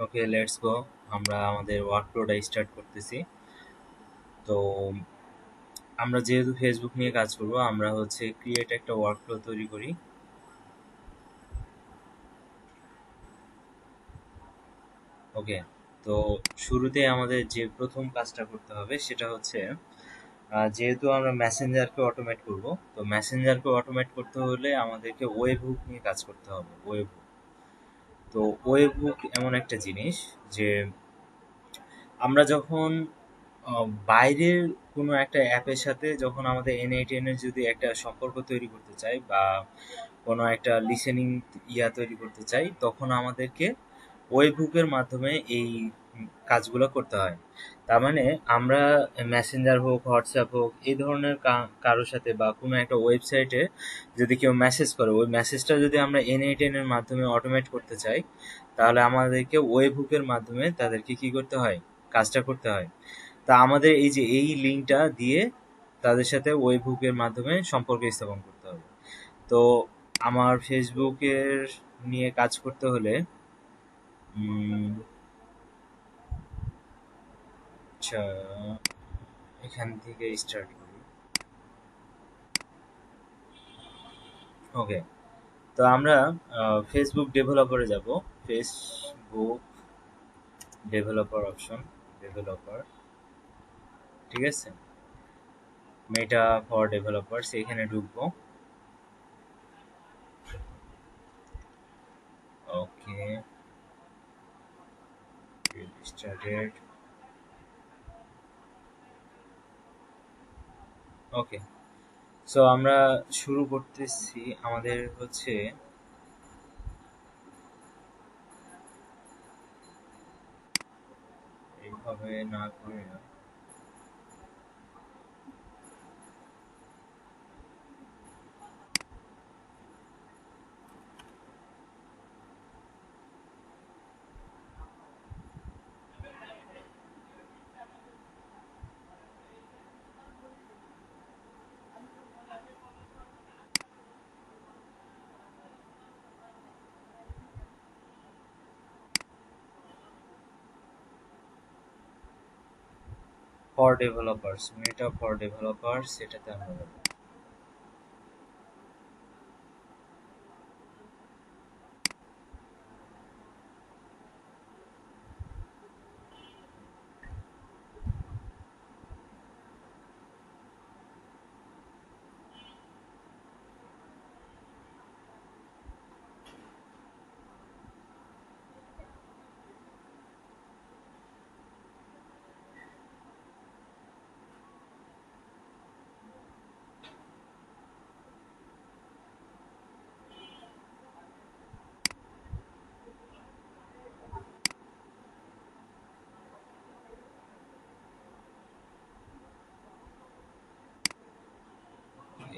Okay, let's go. আমরা আমাদের ওয়ার্কফ্লোটা start করতেছি। তো আমরা যেহেতু ফেসবুক নিয়ে কাজ করব, আমরা হচ্ছে ক্রিয়েট একটা ওয়ার্কফ্লো তৈরি করি। ওকে, তো শুরুতে আমাদের যে প্রথম কাজটা করতে হবে সেটা হচ্ছে যেহেতু আমরা মেসেঞ্জারকে অটোমেট করব, তো মেসেঞ্জারকে অটোমেট করতে হলে আমাদেরকে ওয়েব হুক নিয়ে কাজ করতে হবে। ওয়েব হুক, তো ওয়েব হুক এমন একটা জিনিস যে আমরা যখন বাইরের কোনো একটা অ্যাপের সাথে যখন আমাদের এনআইটিএন এর যদি একটা সম্পর্ক তৈরি করতে চাই বা কোনো একটা লিসেনিং তৈরি করতে চাই, তখন আমাদেরকে ওয়েব হুকের মাধ্যমে এই কাজগুলো করতে হয়। তার মানে আমরা মেসেঞ্জার হোক, হোয়াটসঅ্যাপ হোক, এই ধরনের কারোর সাথে বা কোনো একটা ওয়েবসাইটে যদি কেউ মেসেজ করে, ওই মেসেজটা যদি আমরা এনআইটিএন এর মাধ্যমে অটোমেট করতে চাই, তাহলে আমাদেরকে ওয়েব হুকের মাধ্যমে তাদেরকে কি করতে হয়, কাজটা করতে হয়। তা আমাদের এই যে এই লিঙ্কটা দিয়ে তাদের সাথে ওয়েব হুকের মাধ্যমে সম্পর্ক স্থাপন করতে হবে। তো আমার ফেসবুকের নিয়ে কাজ করতে হলে উম, আচ্ছা, এখান থেকে স্টার্ট করি। ওকে, তো আমরা ফেসবুক ডেভেলপারে যাব। ফেসবুক ডেভেলপার অপশন, ডেভেলপার, ঠিক আছে। মেটা ফর ডেভেলপারস, এখানে ঢুকবো। ওকে, স্টার্টেড। ওকে, সো আমরা শুরু করতেছি। আমাদের হচ্ছে এইভাবে না করে for developers, meta for developers, এটাতে আমরা যাবো।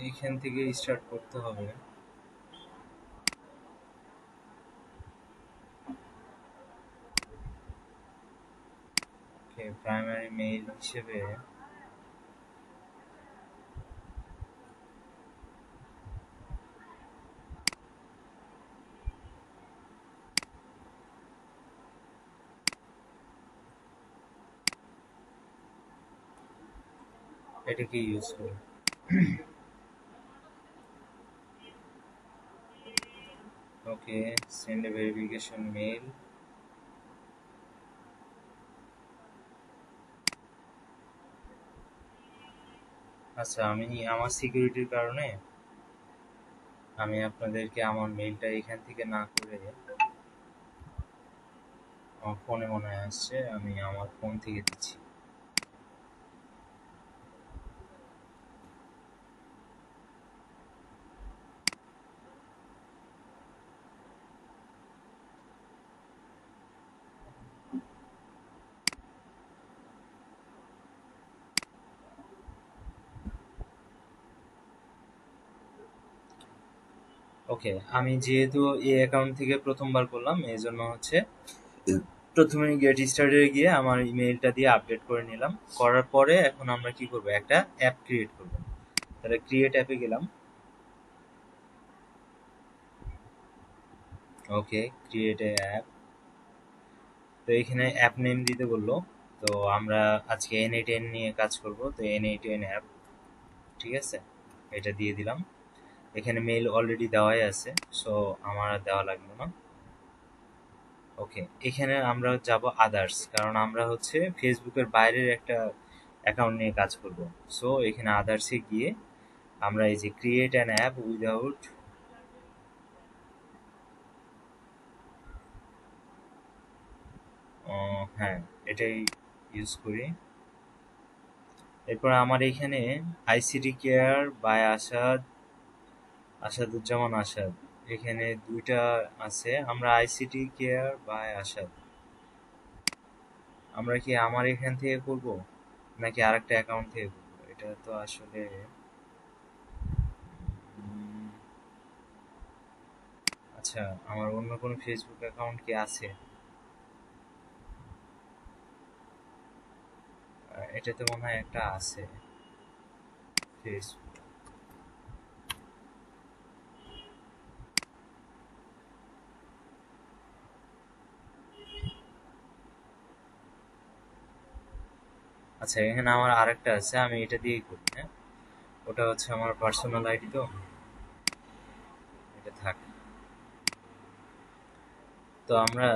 এইখান থেকে স্টার্ট করতে হবে। ওকে, প্রাইমারি মেইল হিসেবে এটাকে ইউজ করি। ওকে, সেন্ড এ ভেরিফিকেশন মেইল। আচ্ছা, আমি আমার সিকিউরিটির কারণে আমি আপনাদেরকে আমার মেইলটা এখান থেকে না করে আমার ফোনে মনে হয় আসছে, আমি আমার ফোন থেকে দিচ্ছি। ওকে, আমি যেহেতু এই অ্যাকাউন্ট থেকে প্রথমবার করলাম, এই জন্য হচ্ছে প্রথমে গেট স্টার্টে গিয়ে আমার ইমেইলটা দিয়ে আপডেট করে নিলাম। করার পরে এখন আমরা কি করব, একটা অ্যাপ ক্রিয়েট করব। তাহলে ক্রিয়েট অ্যাপে গেলাম। ওকে, ক্রিয়েট এ অ্যাপ। তো এখানে অ্যাপ নেম দিতে বললো। তো আমরা আজকে N8N নিয়ে কাজ করব, তো N8N অ্যাপ, ঠিক আছে, এটা দিয়ে দিলাম। এখানে মেইল অলরেডি দেওয়াই আছে, সো আমার আর দেওয়া লাগলো না। ওকে, এখানে আমরা যাব আদার্স, কারণ আমরা হচ্ছে ফেসবুকের বাইরের একটা অ্যাকাউন্ট নিয়ে কাজ করব। সো এখানে আদার্সে গিয়ে আমরা এই যে ক্রিয়েট অ্যান অ্যাপ উইদাউট, হ্যাঁ এটাই ইউজ করি। এরপর আমার এখানে ICT care bye Asad, Asaduzzaman Asad, এখানে দুইটা আছে। আমরা আইসিটি কেয়ার বাই আসাদ, আমরা কি আমার এখান থেকে করব নাকি আরেকটা অ্যাকাউন্ট থেকে করব? এটা তো আসলে উম, আচ্ছা, আমার অন্য কোনো ফেসবুক অ্যাকাউন্ট কি আছে? এটাতে মনে হয় একটা আছে ফেসবুক। আচ্ছা, এখানে আমার আরেকটা আছে, আমি এটা দিয়েই করি। হ্যাঁ, ওটা হচ্ছে আমার পার্সোনাল আইডি, তো এটা থাক। তো আমরা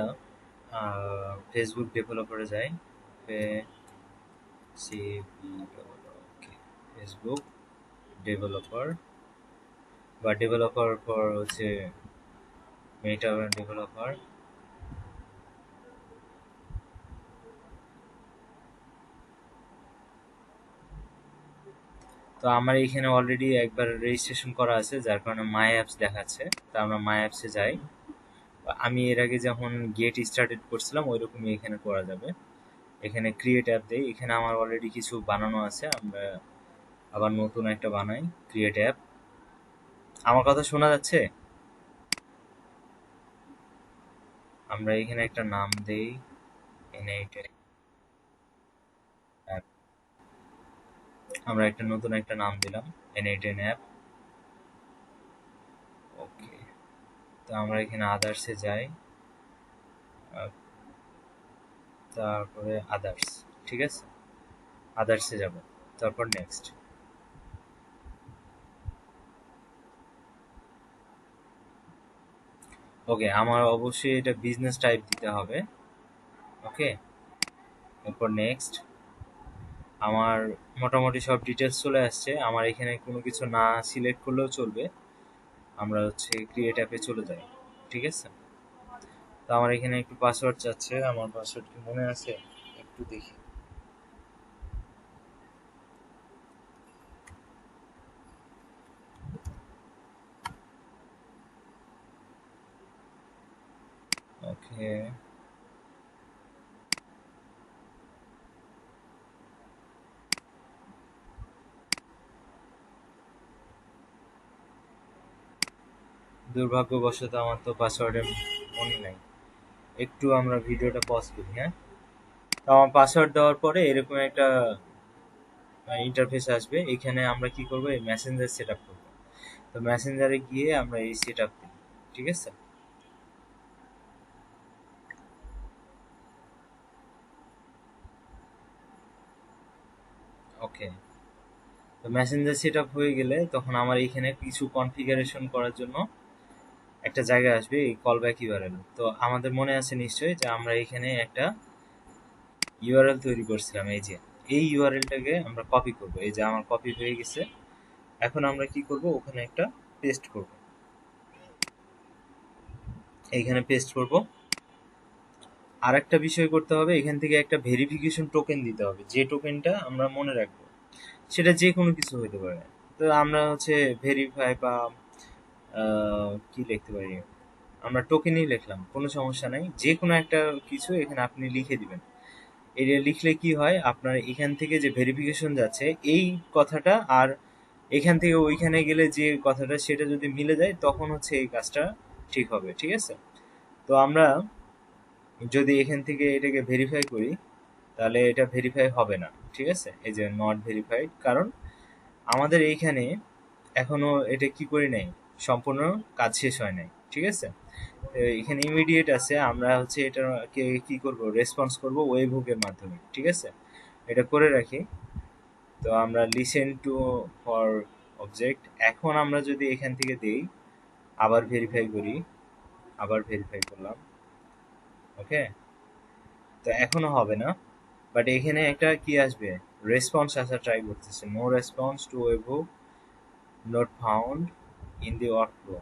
ফেসবুক ডেভেলপারে যাই। ফেসবুক ডেভেলপার, বা ডেভেলপার পর হচ্ছে মেটা ডেভেলপার। তো আমার এখানে অলরেডি একবার রেজিস্ট্রেশন করা আছে, যার কারণে মাই অ্যাপস দেখাচ্ছে। তো আমরা মাই অ্যাপসে যাই। আমি এর আগে যখন গেট স্টার্টেড করছিলাম ওই রকমই এখানে করা যাবে। এখানে ক্রিয়েট অ্যাপ দেই, এখানে আমার অলরেডি কিছু বানানো আছে, আমরা আবার নতুন একটা বানাই ক্রিয়েট অ্যাপ। আমার কথা শোনা যাচ্ছে? আমরা এখানে একটা নাম দেই N8 অ্যাপ, আমরা একটা নতুন একটা নাম দিলাম N8 অ্যাপ। ওকে, তো আমরা এখানে আদার্সে যাই, আহ, তারপরে আদার্স, ঠিক আছে, আদার্সে যাব, তারপর নেক্সট। ওকে, আমার অবশ্যই এটা বিজনেস টাইপ দিতে হবে। ওকে, এরপর নেক্সট। আমার মোটামুটি সব ডিটেলস চলে আসছে। আমার এখানে কোনো কিছু না সিলেক্ট করলেও চলবে, আমরা হচ্ছে ক্রিয়েট অ্যাপে চলে যাই, ঠিক আছে। তো আমার এখানে একটু পাসওয়ার্ড চাচ্ছে, আমার পাসওয়ার্ড কি মনে আছে একটু দেখি। ওকে, দুর্ভাগ্যবশত আমার তো পাসওয়ার্ডে মনে নাই। একটু আমরা ভিডিওটা পজ করি, হ্যাঁ। তো আমার পাসওয়ার্ড দেওয়ার পরে এরকম একটা ইন্টারফেস আসবে। এখানে আমরা কি করবো, এই মেসেঞ্জার সেট আপ করবো। তো মেসেঞ্জারে গিয়ে আমরা এই সেট আপ দিই, ঠিক আছে। ওকে, তো মেসেঞ্জার সেট আপ হয়ে গেলে তখন আমার এখানে কিছু কনফিগারেশন করার জন্য একটা জায়গা আসবে, এই কল ব্যাক ইউআরএল। তো আমাদের মনে আছে নিশ্চয়ই যে আমরা এখানে একটা ইউআরএল তৈরি করছিলাম, এই যে এই ইউআরএলটাকে আমরা কপি করব। এই যে আমার কপি হয়ে গেছে। এখন আমরা কি করব, ওখানে একটা পেস্ট করব, এইখানে পেস্ট করব। আর একটা বিষয় করতে হবে, এখান থেকে একটা ভেরিফিকেশন টোকেন দিতে হবে, যে টোকেনটা আমরা মনে রাখবো। সেটা যে কোনো কিছু হতে পারে। তো আমরা হচ্ছে ভেরিফাই বা কি লিখতে পারি, আমরা টোকেনই লিখলাম, কোনো সমস্যা নাই। যে কোনো একটা কিছু এখানে আপনি লিখে দিবেন। এটা লিখলে কি হয়, আপনার এখান থেকে যে ভেরিফিকেশন যাচ্ছে এই কথাটা, আর এখান থেকে ওইখানে গেলে যে কথাটা সেটা যদি মিলে যায় তখন হচ্ছে এই কাজটা ঠিক হবে, ঠিক আছে। তো আমরা যদি এখান থেকে এটাকে ভেরিফাই করি, তাহলে এটা ভেরিফাই হবে না, ঠিক আছে। এই যে নট ভেরিফাইড, কারণ আমাদের এইখানে এখনো এটা কি করি নাই, সম্পূর্ণ কাজ শেষ হয় নাই, ঠিক আছে। তো এখানে ইমিডিয়েট আছে, আমরা হচ্ছে এটাকে কি করব, রেসপন্স করব ওয়েব হুকের মাধ্যমে, ঠিক আছে। এটা করে রাখি। তো আমরা লিসেন টু ফর অবজেক্ট, এখন আমরা যদি এখান থেকে দেই, আবার ভেরিফাই করি, আবার ভেরিফাই করলাম, ওকে। তো এখনো হবে না, বাট এখানে একটা কি আসবে, রেসপন্স আসা ট্রাই করতেছে, no response to webhook not found in the workflow.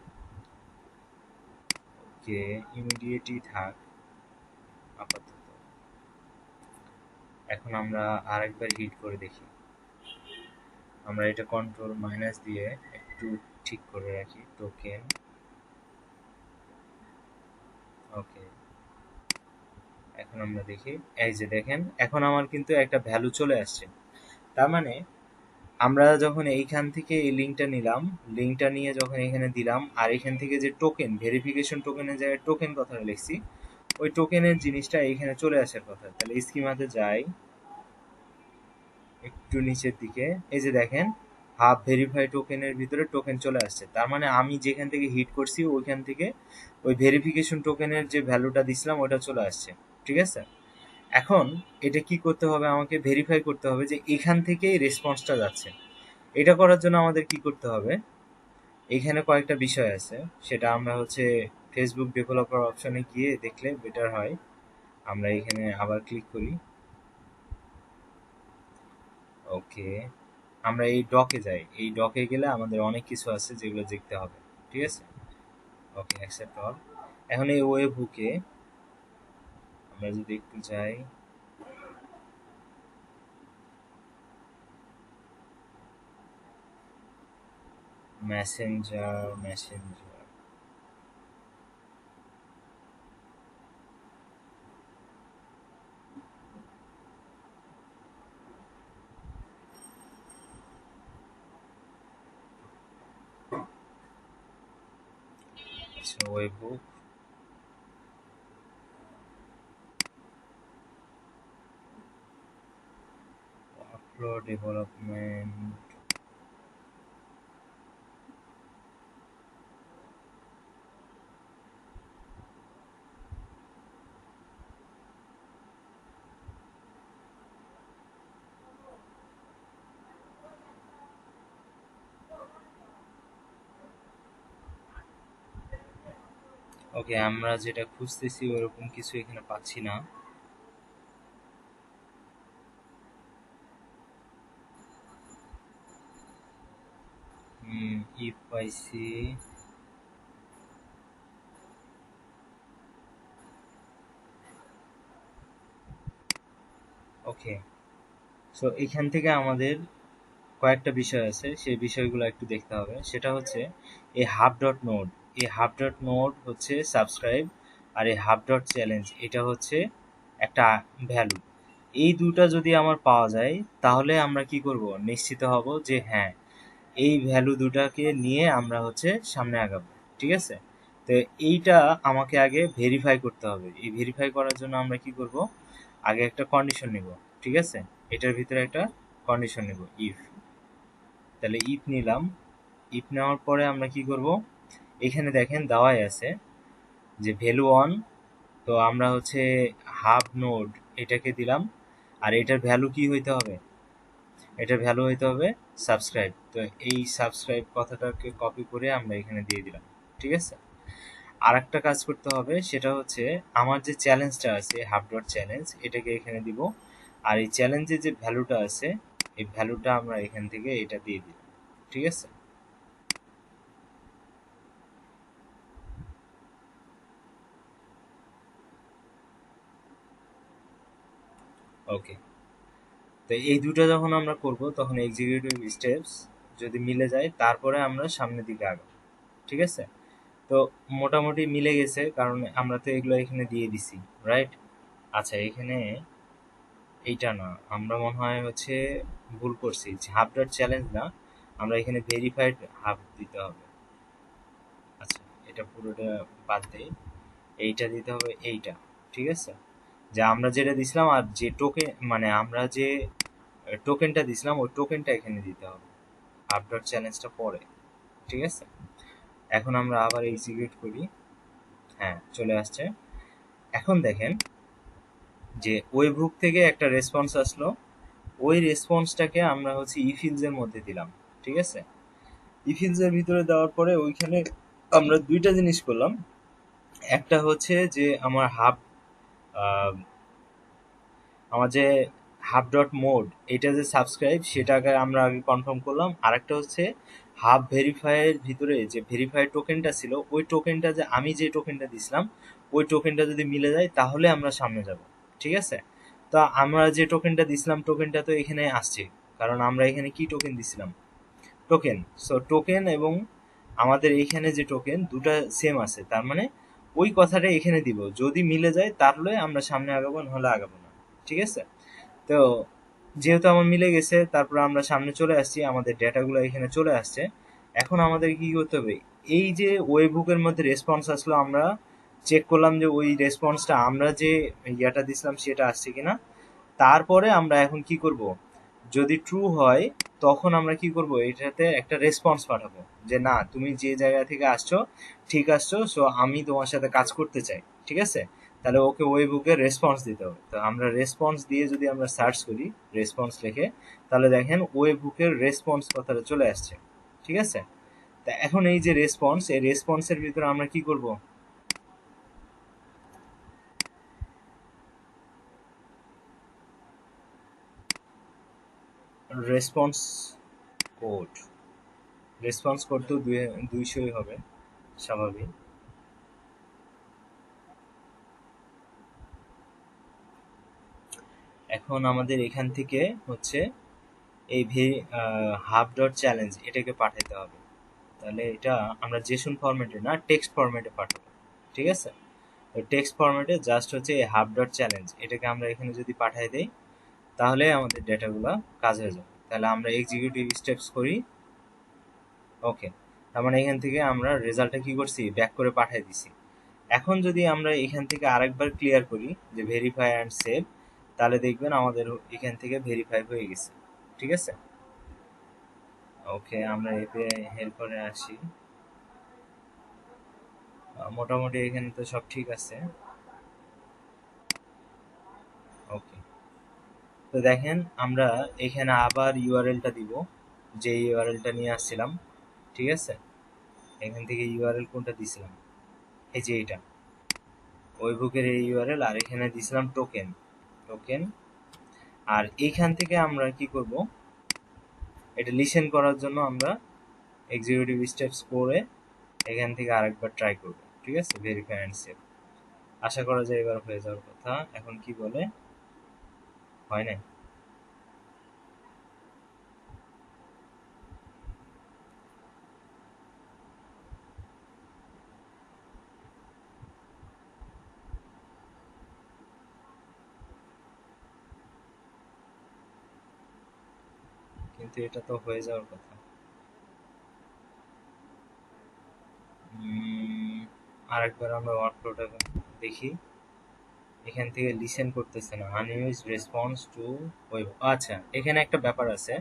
Okay, ইমিডিয়েটই থাক আপাতত। এখন আমরা আরেকবার হিট করে দেখি। আমরা এটা কন্ট্রোল মাইনাস দিয়ে একটু ঠিক করে রাখি, টোকেন, ওকে। এখন আমরা দেখি, এই যে দেখেন এখন আমার কিন্তু একটা ভ্যালু চলে আসছে। তার মানে আমরা যখন এইখান থেকে এই লিঙ্কটা নিলাম, লিঙ্কটা নিয়ে যখন এখানে দিলাম, আর এখান থেকে যে টোকেন, ভেরিফিকেশন টোকেনের জায়গায় টোকেন কথাটা লিখছি, ওই টোকেনের জিনিসটা এখানে চলে আসার কথা। তাহলে স্কিমাতে যাই একটু নিচের দিকে, এই যে দেখেন হাফ ভেরিফাই টোকেনের ভিতরে টোকেন চলে আসছে। তার মানে আমি যেখান থেকে হিট করছি ওইখান থেকে ওই ভেরিফিকেশন টোকেনের যে ভ্যালুটা দিছিলাম ওটা চলে আসছে, ঠিক আছে। এখন এটা কি করতে হবে, আমাকে ভেরিফাই করতে হবে যে এখান থেকেই রেসপন্সটা যাচ্ছে। এটা করার জন্য আমাদের কি করতে হবে, এখানে কয়েকটা বিষয় আছে, সেটা আমরা হচ্ছে ফেসবুক ডেভেলপার অপশনে গিয়ে দেখলে বেটার হয়। আমরা এখানে আবার ক্লিক করি, ওকে। আমরা এই ডকে যাই, এই ডকে গেলে আমাদের অনেক কিছু আছে যেগুলো দেখতে হবে, ঠিক আছে। Okay, accept all. এখন এই ওয়েব হুকে আমরা যদি একটু যাই, messenger, messenger, webhook, workflow development, okay. আমরা যেটা খুঁজতেছি ওরকম কিছু এখানে পাচ্ছি না। ইফ পাইছি, ওকে। সো এখান থেকে আমাদের কয়েকটা বিষয় আছে, সেই বিষয়গুলো একটু দেখতে হবে। সেটা হচ্ছে এই হাফ ডট নোড, এই হাফ ডট নোড হচ্ছে সাবস্ক্রাইব, আর এই হাফ ডট চ্যালেঞ্জ এটা হচ্ছে একটা ভ্যালু। এই দুটা যদি আমার পাওয়া যায়, তাহলে আমরা কি করব, নিশ্চিত হব যে হ্যাঁ, এই ভ্যালু দুটাকে নিয়ে আমরা হচ্ছে সামনে আগাবো, ঠিক আছে। তো এইটা আমাকে আগে ভেরিফাই করতে হবে। এই ভেরিফাই করার জন্য আমরা কি করব, আগে একটা কন্ডিশন নিব, ঠিক আছে। এটার ভিতরে একটা কন্ডিশন নিব, ইফ। তাহলে ইফ নিলাম, ইফ নেওয়ার পরে আমরা কি করব, এখানে দেখেন দেওয়াই আছে যে ভ্যালু অন। তো আমরা হচ্ছে হাব নোড এটাকে দিলাম, আর এটার ভ্যালু কি হইতে হবে, এটার ভ্যালু হইতে হবে সাবস্ক্রাইব। তো এই সাবস্ক্রাইব কথাটাকে কপি করে আমরা এখানে দিয়ে দিলাম, ঠিক আছে। আর একটা কাজ করতে হবে, সেটা হচ্ছে আমার যে চ্যালেঞ্জটা আছে হাফ ডট চ্যালেঞ্জ, এটাকে এখানে দিব। আর এই চ্যালেঞ্জের যে ভ্যালুটা আছে, এই ভ্যালুটা আমরা এখান থেকে এটা দিয়ে দিই, ঠিক আছে। ওকে। তো এই দুটো যখন আমরা করব, তখন এক্সিকিউটিভ স্টেপস যদি মিলে যায়, তারপরে আমরা সামনের দিকে আগাবো, ঠিক আছে। তো মোটামুটি মিলে গেছে, কারণ আমরা তো এগুলো এখানে দিয়ে দিছি, রাইট। আচ্ছা, এখানে এইটা না, আমরা মনে হয় হচ্ছে ভুল করছি, হাফ ডট চ্যালেঞ্জ না, আমরা এখানে ভেরিফাইড হাফ দিতে হবে। আচ্ছা, এটা পুরোটা বাদ দেই, এইটা দিতে হবে, এইটা, ঠিক আছে। যে আমরা যেটা দিছিলাম, আর যে টোকেন মানে আমরা যে টোকেনটা দিছিলাম ওই টোকেনটা এখানে দিতে হবে, হাফ ডট চ্যালেঞ্জটা পরে, ঠিক আছে। এখন আমরা আবার এক্সিকিউট করি। হ্যাঁ, চলে আসছে। এখন দেখেন যে ওয়েবহুক থেকে একটা রেসপন্স আসলো, ওই রেসপন্সটাকে আমরা হচ্ছে ইফিলসের মধ্যে দিলাম। ঠিক আছে, ইফিলসের ভিতরে দেওয়ার পরে ওইখানে আমরা দুইটা জিনিস করলাম। একটা হচ্ছে যে আমার যে হাব ডট মোড এটা যে সাবস্ক্রাইব সেটাকে আমরা আগে কনফার্ম করলাম। আরেকটা হচ্ছে হাব ভেরিফাইয়ের ভিতরে যে ভেরিফাই টোকেনটা ছিল, ওই টোকেনটা যে আমি যে টোকেনটা দিছিলাম ওই টোকেনটা যদি মিলে যায় তাহলে আমরা সামনে যাব। ঠিক আছে, তো আমরা যে টোকেনটা দিছিলাম টোকেনটা তো এখানে আসছে, কারণ আমরা এখানে কি টোকেন দিছিলাম, টোকেন। সো টোকেন এবং আমাদের এখানে যে টোকেন দুটা সেম আছে, তার মানে ওই কথাটা এখানে দিব, যদি মিলে যায় তাহলে আমরা সামনে আগাবো, নাহলে আগাবো না। ঠিক আছে, তো যেহেতু আমার মিলে গেছে তারপর আমরা সামনে চলে আসছি, আমাদের ডেটাগুলো এখানে চলে আসছে। এখন আমাদের কি করতে হবে, এই যে ওয়েবহুকের মধ্যে রেসপন্স আসলো আমরা চেক করলাম যে ওই রেসপন্সটা আমরা যে ইয়াটা দিছিলাম সেটা আসছে কিনা। তারপরে আমরা এখন কি করব, যদি ট্রু হয় তখন আমরা কি করব, এটাতে একটা রেসপন্স পাঠাবো যে না তুমি যে জায়গা থেকে আসছো ঠিক আসছো, সো আমি তোমার সাথে কাজ করতে চাই। ঠিক আছে, তাহলে ওকে ওই বুকের রেসপন্স দিতে হবে। তো আমরা রেসপন্স দিয়ে যদি আমরা সার্চ করি রেসপন্স লিখে, তাহলে দেখেন ওই বুকের রেসপন্স কথাটা চলে আসছে। ঠিক আছে, তা এখন এই যে রেসপন্স, এই রেসপন্সের ভিতরে আমরা কি করব, রেসপন্স কোড, রেসপন্স কোড তো 200 হবে স্বাভাবিক। এখন আমাদের এখান থেকে হচ্ছে এই হাব ডট চ্যালেঞ্জ এটাকে পাঠাতে হবে। তাহলে এটা আমরা জেসন ফরম্যাটে না টেক্সট ফরম্যাটে পাঠাবো। ঠিক আছে, তো টেক্সট ফরম্যাটে জাস্ট হচ্ছে এই হাব ডট চ্যালেঞ্জ এটাকে আমরা এখানে যদি পাঠাই দেই তাহলে আমাদের ডেটাগুলো কাজ হয়ে যাবে। তাহলে আমরা এক্সিকিউটিভ স্টেপস করি। ওকে, তার মানে এখান থেকে আমরা রেজাল্টটা কি করছি, ব্যাক করে পাঠিয়ে দিছি। এখন যদি আমরা এখান থেকে আরেকবার ক্লিয়ার করি যে ভেরিফাই অ্যান্ড সেভ, তাহলে দেখবেন আমাদের এখান থেকে ভেরিফাই হয়ে গেছে। ঠিক আছে, ওকে আমরা এপিআই হেল্পারে আসি। মোটামুটি এখানে তো সব ঠিক আছে। ওকে, তো দেখেন আমরা এখানে আবার ইউআরএলটা দিব, যে ইউআরএলটা নিয়ে আসছিলাম। ঠিক আছে, এখান থেকে ইউআরএল কোনটা দিছিলাম, এই যে এটা ওয়েবহুকের এই ইউআরএল, আর এখানে দিছিলাম টোকেন। টোকেন, আর এইখান থেকে আমরা কি করব, এটা লিসেন করার জন্য আমরা এক্সিকিউটিভ স্টেপস করে এখান থেকে আরেকবার ট্রাই করব। ঠিক আছে, ভেরিফাই অ্যান্ড সেভ। আশা করা যায় এবার হয়ে যাওয়ার কথা। এখন কি বলে, হয় না। কিন্তু এটা তো হয়ে যাওয়ার কথা। আরেকবার আমরা ওয়ার্কফ্লোটা দেখি। এখান থেকে লিসেন করতেছে না, আনইউজ রেসপন্স টু ওয়েব। আচ্ছা, এখানে একটা ব্যাপার আছে,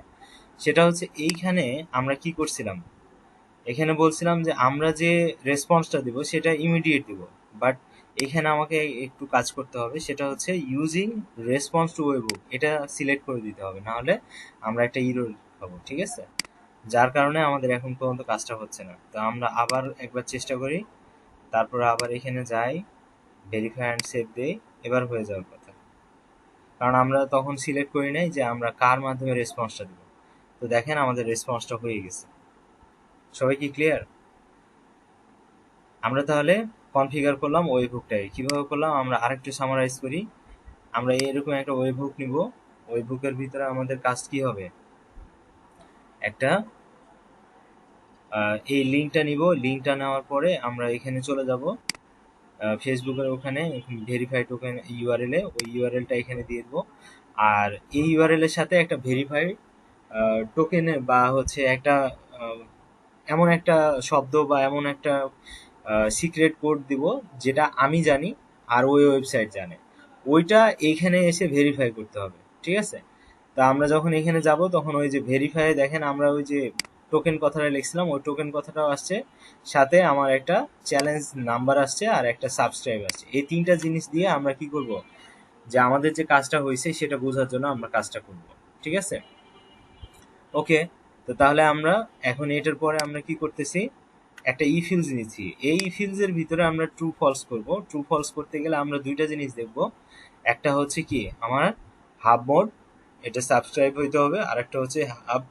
সেটা হচ্ছে এইখানে আমরা কি করছিলাম, এখানে বলছিলাম যে আমরা যে রেসপন্সটা দিব সেটা ইমিডিয়েট দিব, বাট এখানে আমাকে একটু কাজ করতে হবে, সেটা হচ্ছে ইউজিং রেসপন্স টু ওয়েবহুক এটা সিলেক্ট করে দিতে হবে, না হলে আমরা একটা ইরর পাবো। ঠিক আছে, যার কারণে আমাদের এখন পর্যন্ত কাজটা হচ্ছে না। তো আমরা আবার একবার চেষ্টা করি, তারপরে আবার এখানে যাই, ভেরিফাই অ্যান্ড সেভ দেই, এবার হয়ে যাওয়ার কথা। কারণ আমরা তখন সিলেক্ট করি নাই যে আমরা কার মাধ্যমে রেসপন্সটা দেবো। তো দেখেন আমাদের রেসপন্সটা হয়ে গেছে। সবাই কি ক্লিয়ার? আমরা তাহলে কনফিগার করলাম ওয়েবহুকটাকে, কিভাবে করলাম আমরা আরেকটু সামারাইজ করি। আমরা এরকম একটা ওয়েবহুক নিব, ওয়েবহুকের ভিতরে আমাদের কাজ কি হবে, একটা এই লিঙ্কটা নিব, লিঙ্কটা নেওয়ার পরে আমরা এখানে চলে যাব ফেসবুকের ওখানে ভেরিফাই টোকেন ইউআরএল এ, ওই ইউআরএলটা এখানে দিয়ে দেবো। আর এই ইউআরএল এর সাথে একটা ভেরিফাই টোকেনে বা হচ্ছে একটা এমন একটা শব্দ বা এমন একটা সিক্রেট কোড দিব যেটা আমি জানি আর ওই ওয়েবসাইট জানে, ওইটা এইখানে এসে ভেরিফাই করতে হবে। ঠিক আছে, তা আমরা যখন এখানে যাব তখন ওই যে ভেরিফাই দেখেন আমরা ওই যে টোকেন কথাটা লিখছিলাম ওই টোকেন কথাটাও আসছে, সাথে আমার একটা চ্যালেঞ্জ নাম্বার আসছে আর একটা সাবস্ক্রাইব আসছে। এই তিনটা জিনিস দিয়ে আমরা কি করব, যে আমাদের যে কাজটা হয়েছে সেটা বোঝার জন্য আমরা কাজটা করব। ঠিক আছে, ওকে। তো তাহলে আমরা এখন এটার পরে আমরা কি করতেছি, একটা ই ফিল্ডস নিচ্ছি। এই ই ফিল্ডস এর ভিতরে আমরা ট্রু ফলস করব। ট্রু ফলস করতে গেলে আমরা দুইটা জিনিস দেখব, একটা হচ্ছে কি আমার হাব মোড, এটা সাবস্ক্রাইব হইতে হবে, আর একটা হচ্ছে হাব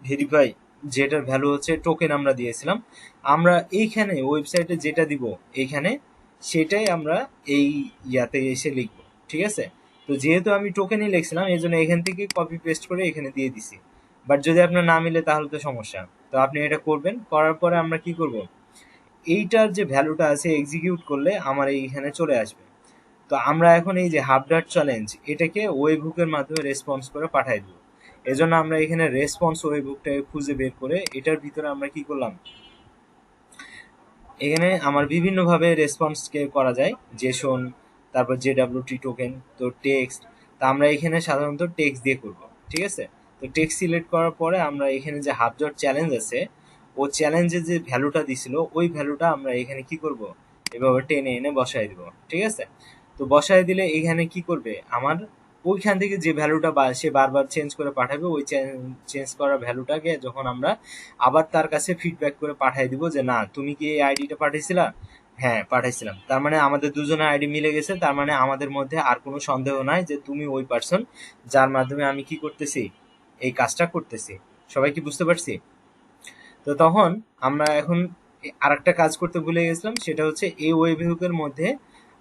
ভেরিফাই, যেটার ভ্যালু হচ্ছে টোকেন আমরা দিয়েছিলাম। আমরা এইখানে ওয়েবসাইটে যেটা দিব এইখানে সেটাই আমরা এই ইয়াতে এসে লিখব। ঠিক আছে, তো যেহেতু আমি টোকেনই লিখছিলাম এই জন্য এখান থেকে কপি পেস্ট করে এখানে দিয়ে দিছি। বাট যদি আপনার না মিলে তাহলে তো সমস্যা। তো আপনি এটা করবেন, করার পরে আমরা কি করব, এইটার যে ভ্যালুটা আছে এক্সিকিউট করলে আমার এইখানে চলে আসবে। তো আমরা এখন এই যে হাবডাট চ্যালেঞ্জ এটাকে ওয়েবহুকের মাধ্যমে রেসপন্স করে পাঠাই দেবো। এজন্য আমরা এখানে রেসপন্স ওয়েবহুকটাকে খুঁজে বের করে এটার ভিতরে আমরা কি করলাম, এখানে আমার বিভিন্নভাবে রেসপন্সকে করা যায়, জেসন, তারপর জেডাব্লিউটি টোকেন, তো টেক্সট। তা আমরা এখানে সাধারণত টেক্সট দিয়ে করব। ঠিক আছে, তো টেক্সট সিলেক্ট করার পরে আমরা এখানে যে হাবডট চ্যালেঞ্জ আছে ও চ্যালেঞ্জের যে ভ্যালুটা দিছিল ওই ভ্যালুটা আমরা এখানে কি করব, এভাবে টেনে এনে বসাই দিব। ঠিক আছে, তো বসায় দিলে এখানে কি করবে, আমার ওইখান থেকে যে ভ্যালুটা সে বারবার চেঞ্জ করে পাঠাবে ওই চেঞ্জ করা ভ্যালুটাকে যখন আমরা আবার তার কাছে ফিডব্যাক করে পাঠিয়ে দিব যে না তুমি কি এই আইডিটা পাঠিয়েছিলা, হ্যাঁ পাঠাইছিলাম, তার মানে আমাদের দুজনের আইডি মিলে গেছে, তার মানে আমাদের মধ্যে আর কোনো সন্দেহ নাই যে তুমি ওই পার্সন যার মাধ্যমে আমি কি করতেছি, এই কাজটা করতেছি। সবাই কি বুঝতে পারছি? তো তখন আমরা এখন আরেকটা কাজ করতে ভুলে গেছিলাম, সেটা হচ্ছে এই ওয়েবহুকের মধ্যে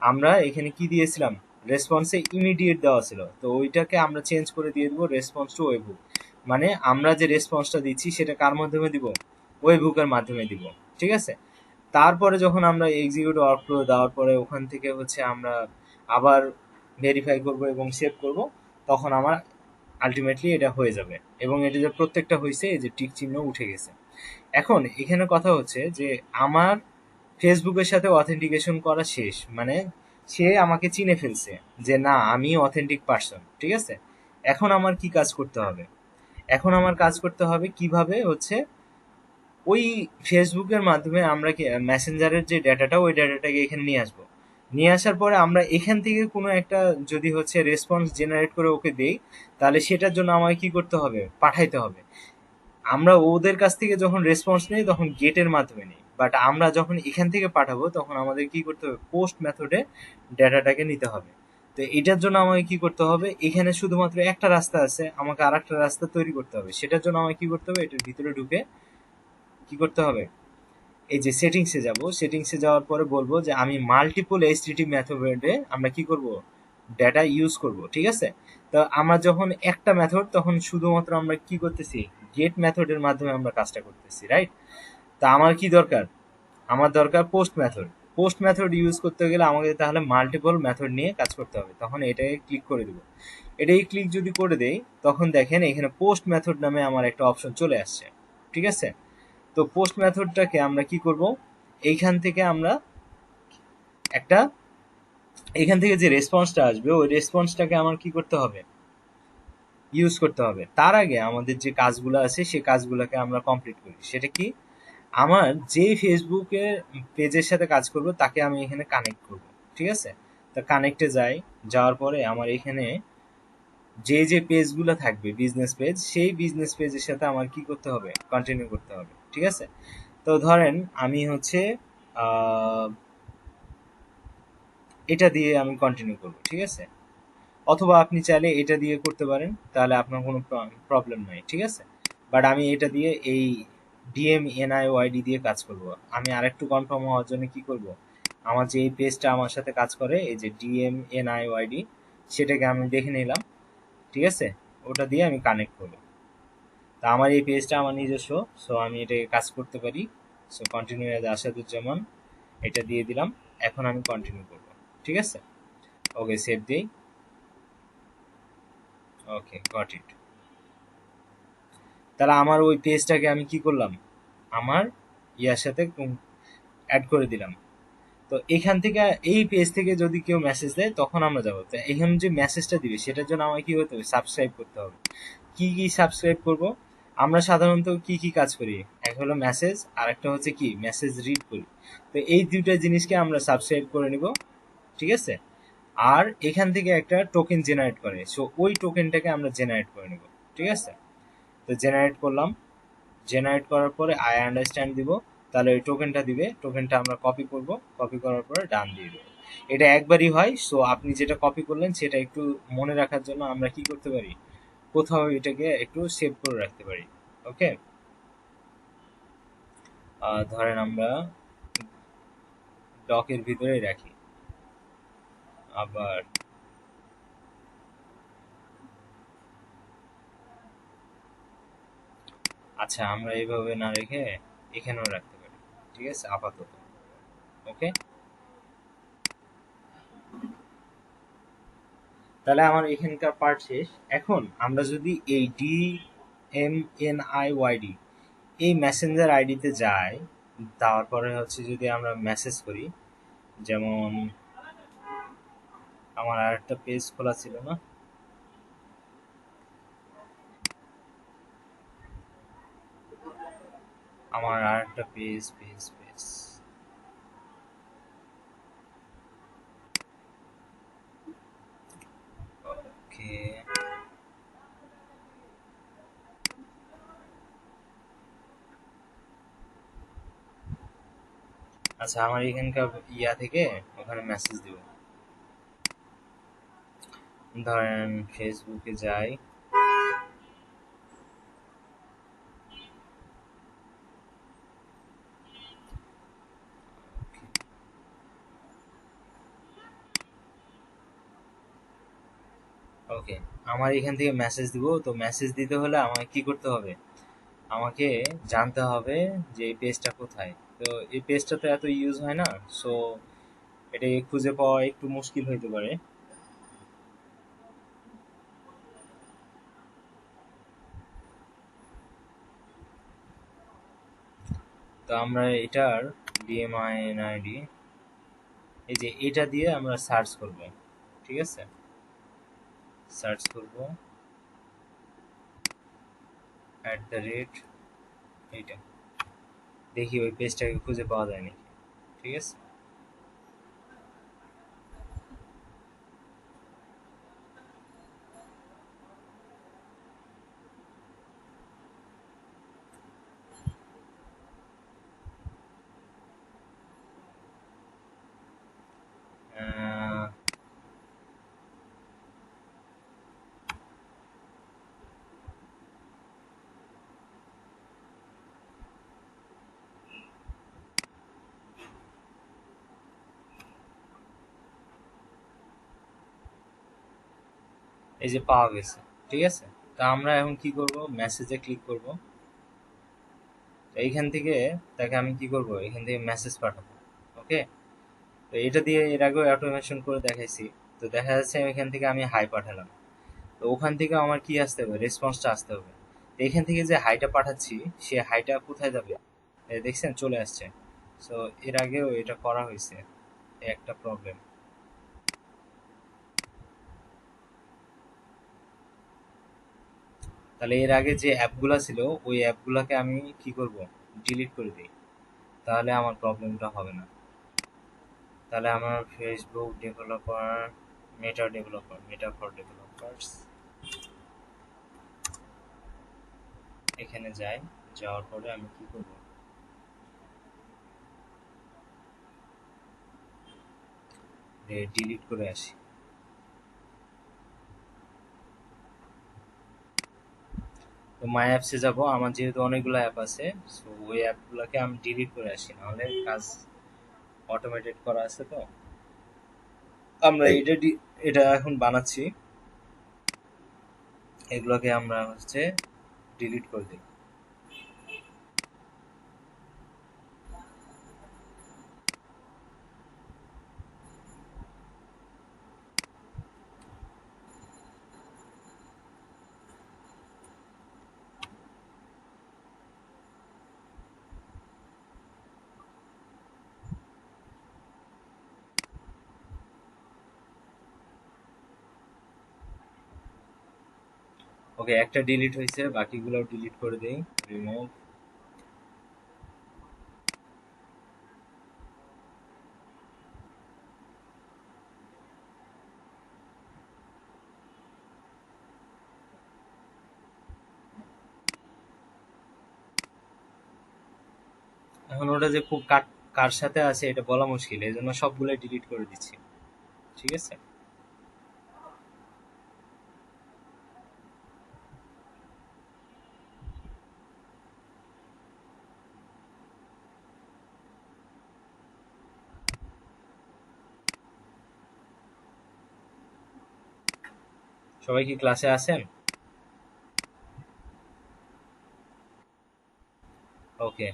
আমরা এখানে কি দিয়েছিলাম, রেসপন্সে ইমিডিয়েট দেওয়া ছিল, তো ওইটাকে আমরা চেঞ্জ করে দিয়ে দিব রেসপন্স টু ওয়েবহুক। মানে আমরা যে রেসপন্সটা দিচ্ছি সেটা কার মাধ্যমে দিব, ওয়েবহুকের মাধ্যমে দিব। ঠিক আছে, তারপরে যখন আমরা এক্সিকিউট ওয়ার্কফ্লো দেওয়ার পরে ওখান থেকে হচ্ছে আমরা আবার ভেরিফাই করব এবং সেভ করব, তখন আমার আলটিমেটলি এটা হয়ে যাবে। এবং এটা যে প্রত্যেকটা হয়েছে এই যে টিক চিহ্ন উঠে গেছে। এখন এখানে কথা হচ্ছে যে আমার ফেসবুকের সাথে অথেন্টিকেশন করা শেষ, মানে সে আমাকে চিনে ফেলছে যে না আমি অথেন্টিক পার্সন। ঠিক আছে, এখন আমার কি কাজ করতে হবে, এখন আমার কাজ করতে হবে কিভাবে হচ্ছে ওই ফেসবুকের মাধ্যমে আমরা কি মেসেঞ্জারের যে ডাটাটা ওই ডাটাটাকে এখানে নিয়ে আসবো। নিয়ে আসার পরে আমরা এখান থেকে কোনো একটা যদি হচ্ছে রেসপন্স জেনারেট করে ওকে দেই, তাহলে সেটার জন্য আমাকে কি করতে হবে, পাঠাইতে হবে। আমরা ওদের কাছ থেকে যখন রেসপন্স নেই তখন গেটের মাধ্যমে নেই, বাট আমরা যখন এখান থেকে পাঠাবো তখন আমাদের কি করতে হবে, পোস্ট মেথডে ডাটাটাকে নিতে হবে। তো এটার জন্য আমাকে কি করতে হবে, এখানে শুধুমাত্র একটা রাস্তা আছে, আমাকে আর একটা রাস্তা তৈরি করতে হবে। সেটার জন্য আমাকে কি করতে হবে, এটার ভিতরে ঢুকে কি করতে হবে, এই যে সেটিংসে যাব, সেটিংসে যাওয়ার পরে বলবো যে আমি মাল্টিপল এইচটিটি মেথডে আমরা কি করব, ডেটা ইউজ করব। ঠিক আছে, তো আমরা যখন একটা মেথড তখন শুধুমাত্র আমরা কি করতেছি, গেট মেথডের মাধ্যমে আমরা কাজটা করতেছি, রাইট? তা আমার কি দরকার, আমার দরকার post method. Post method use করতে গেলে আমাকে তাহলে মাল্টিপল মেথড নিয়ে কাজ করতে হবে। তখন এটাকে ক্লিক করে দেবো। এটাই ক্লিক যদি করে দেই তখন দেখেন এখানে পোস্ট মেথড নামে আমার একটা অপশন চলে আসছে। ঠিক আছে, তো পোস্ট মেথডটাকে আমরা কি করব, এইখান থেকে আমরা একটা, এখান থেকে যে রেসপন্সটা আসবে ওই রেসপন্সটাকে আমার কি করতে হবে, ইউজ করতে হবে। তার আগে আমাদের যে কাজগুলো আছে সেই কাজগুলোকে আমরা কমপ্লিট করি। সেটা কি, আমার যে ফেসবুকের পেজের সাথে কাজ করব তাকে আমি এখানে কানেক্ট করব। ঠিক আছে, তা কানেক্টে যাই, যাওয়ার পরে আমার এখানে যে যে পেজগুলো থাকবে বিজনেস পেজ, সেই বিজনেস পেজের সাথে আমার কি করতে হবে, কন্টিনিউ করতে হবে। ঠিক আছে, তো ধরেন আমি হচ্ছে এটা দিয়ে আমি কন্টিনিউ করব। ঠিক আছে, অথবা আপনি চাইলে এটা দিয়ে করতে পারেন, তাহলে আপনার কোনো প্রবলেম নাই। ঠিক আছে, বাট আমি এটা দিয়ে এই DMNIOID দিয়ে কাজ করব। আমি আরেকটু কনফার্ম হওয়ার জন্য কি করব, আমার যে এই পেজটা আমার সাথে কাজ করে এই যে DMNIOID, সেটাকে আমি দেখে নিলাম। ঠিক আছে, ওটা দিয়ে আমি কানেক্ট করব। তা আমার এই পেজটা আমার নিজস্ব, সো আমি এটাকে কাজ করতে পারি। সো কন্টিনিউ অ্যাজ আসাদুজ্জামান, এটা দিয়ে দিলাম। এখন আমি কন্টিনিউ করব। ঠিক আছে, ওকে সেভ দিই। ওকে গট ইট। তাহলে আমার ওই পেজটাকে আমি কি করলাম, আমার ইয়ার সাথে অ্যাড করে দিলাম। তো এখান থেকে এই পেজ থেকে যদি কেউ মেসেজ দেয় তখন আমরা যাবো। তো এখানে যে মেসেজটা দিবে সেটার জন্য আমাকে কি করতে হবে, সাবস্ক্রাইব করতে হবে। কি কি সাবস্ক্রাইব করব, আমরা সাধারণত কি কি কাজ করি, এক হলো মেসেজ আর একটা হচ্ছে কি মেসেজ রিড করি। তো এই দুইটা জিনিসকে আমরা সাবস্ক্রাইব করে নিব, ঠিক আছে। আর এখান থেকে একটা টোকেন জেনারেট করে, সো ওই টোকেনটাকে আমরা জেনারেট করে নিব, ঠিক আছে। তো জেনারেট করলাম, জেনারেট করার পরে আই আন্ডারস্ট্যান্ড দিব, তাহলে ওই টোকেনটা দিবে, টোকেনটা আমরা কপি করব, কপি করার পরে ডান দিয়ে দেবো। এটা একবারই হয়, সো আপনি যেটা কপি করলেন সেটা একটু মনে রাখার জন্য আমরা কি করতে পারি, কোথাও এটাকে একটু সেভ করে রাখতে পারি। ওকে, ধরেন আমরা ডকের ভিতরেই রাখি। আবার আচ্ছা, আমরা এইভাবে না রেখে এখানেও রাখতে পারি, ঠিক আছে আপাতত। ওকে, তাহলে আমার এখানকার পার্ট শেষ। এখন আমরা যদি এই DMNIYD এই মেসেঞ্জার আইডিতে যাই, তারপরে হচ্ছে যদি আমরা মেসেজ করি, যেমন আমার আর একটা পেজ খোলা ছিল না, আমার আর একটা পেজ পেজ পেজ ওকে। আচ্ছা, আমার এখানকার ইয়া থেকে ওখানে মেসেজ দিব, ধরেন ফেসবুকে যাই। ওকে, আমার এখান থেকে মেসেজ দিব। তো মেসেজ দিতে হলে আমাকে কি করতে হবে, আমাকে জানতে হবে যে এই পেজটা কোথায়। তো এই পেজটা তো এত ইউজ হয় না, সো এটাকে খুঁজে পাওয়া একটু মুশকিল হইতে পারে। তো আমরা এটার DMINID, এই যে এটা দিয়ে আমরা সার্চ করব, ঠিক আছে। সার্চ করব এইটা, দেখি ওই পেজটাকে খুঁজে পাওয়া যায় নাকি, ঠিক আছে। আহ, এই যে পাওয়া গেছে, ঠিক আছে। তা আমরা এখন কি করব, মেসেজে ক্লিক করব। এইখান থেকে তাকে আমি কি করব, এখান থেকে মেসেজ পাঠাবো। ওকে, তো এটা দিয়ে এর আগেও অটোমেশন করে দেখাইছি। তো দেখা যাচ্ছে এখান থেকে আমি হাই পাঠালাম, তো ওখান থেকে আমার কি আসতে হবে, রেসপন্সটা আসতে হবে। তো এখান থেকে যে হাইটা পাঠাচ্ছি, সে হাইটা কোথায় যাবে, দেখছেন চলে আসছে। সো এর আগেও এটা করা হয়েছে, এই একটা প্রবলেম। তাহলে এর আগে যে অ্যাপগুলা ছিল, ওই অ্যাপগুলাকে আমি কি করব, ডিলিট করে দিই, তাহলে আমার প্রবলেমটা হবে না। তাহলে আমার Facebook developer, meta for developers, এখানে যাই। যাওয়ার পরে আমি কি করব, ডিলিট করে আসি। তো মাই অ্যাপসে যাব, আমার যেহেতু অনেকগুলো অ্যাপ আছে, সো ওই অ্যাপগুলোকে আমি ডিলিট করে আসি, নাহলে কাজ অটোমেটেড করা আছে। তো আমরা এটা এখন বানাচ্ছি, এগুলোকে আমরা হচ্ছে ডিলিট করে দিই। ওকে, একটা ডিলিট হয়েছে, বাকিগুলো ডিলিট করে দেই। রিমুভ। এখন ওটা যে কার কার সাথে আছে এটা বলা মুশকিল, এই জন্য সবগুলো ডিলিট করে দিচ্ছি। ঠিক আছে। সবাই কি ক্লাসে আছেন? ওকে।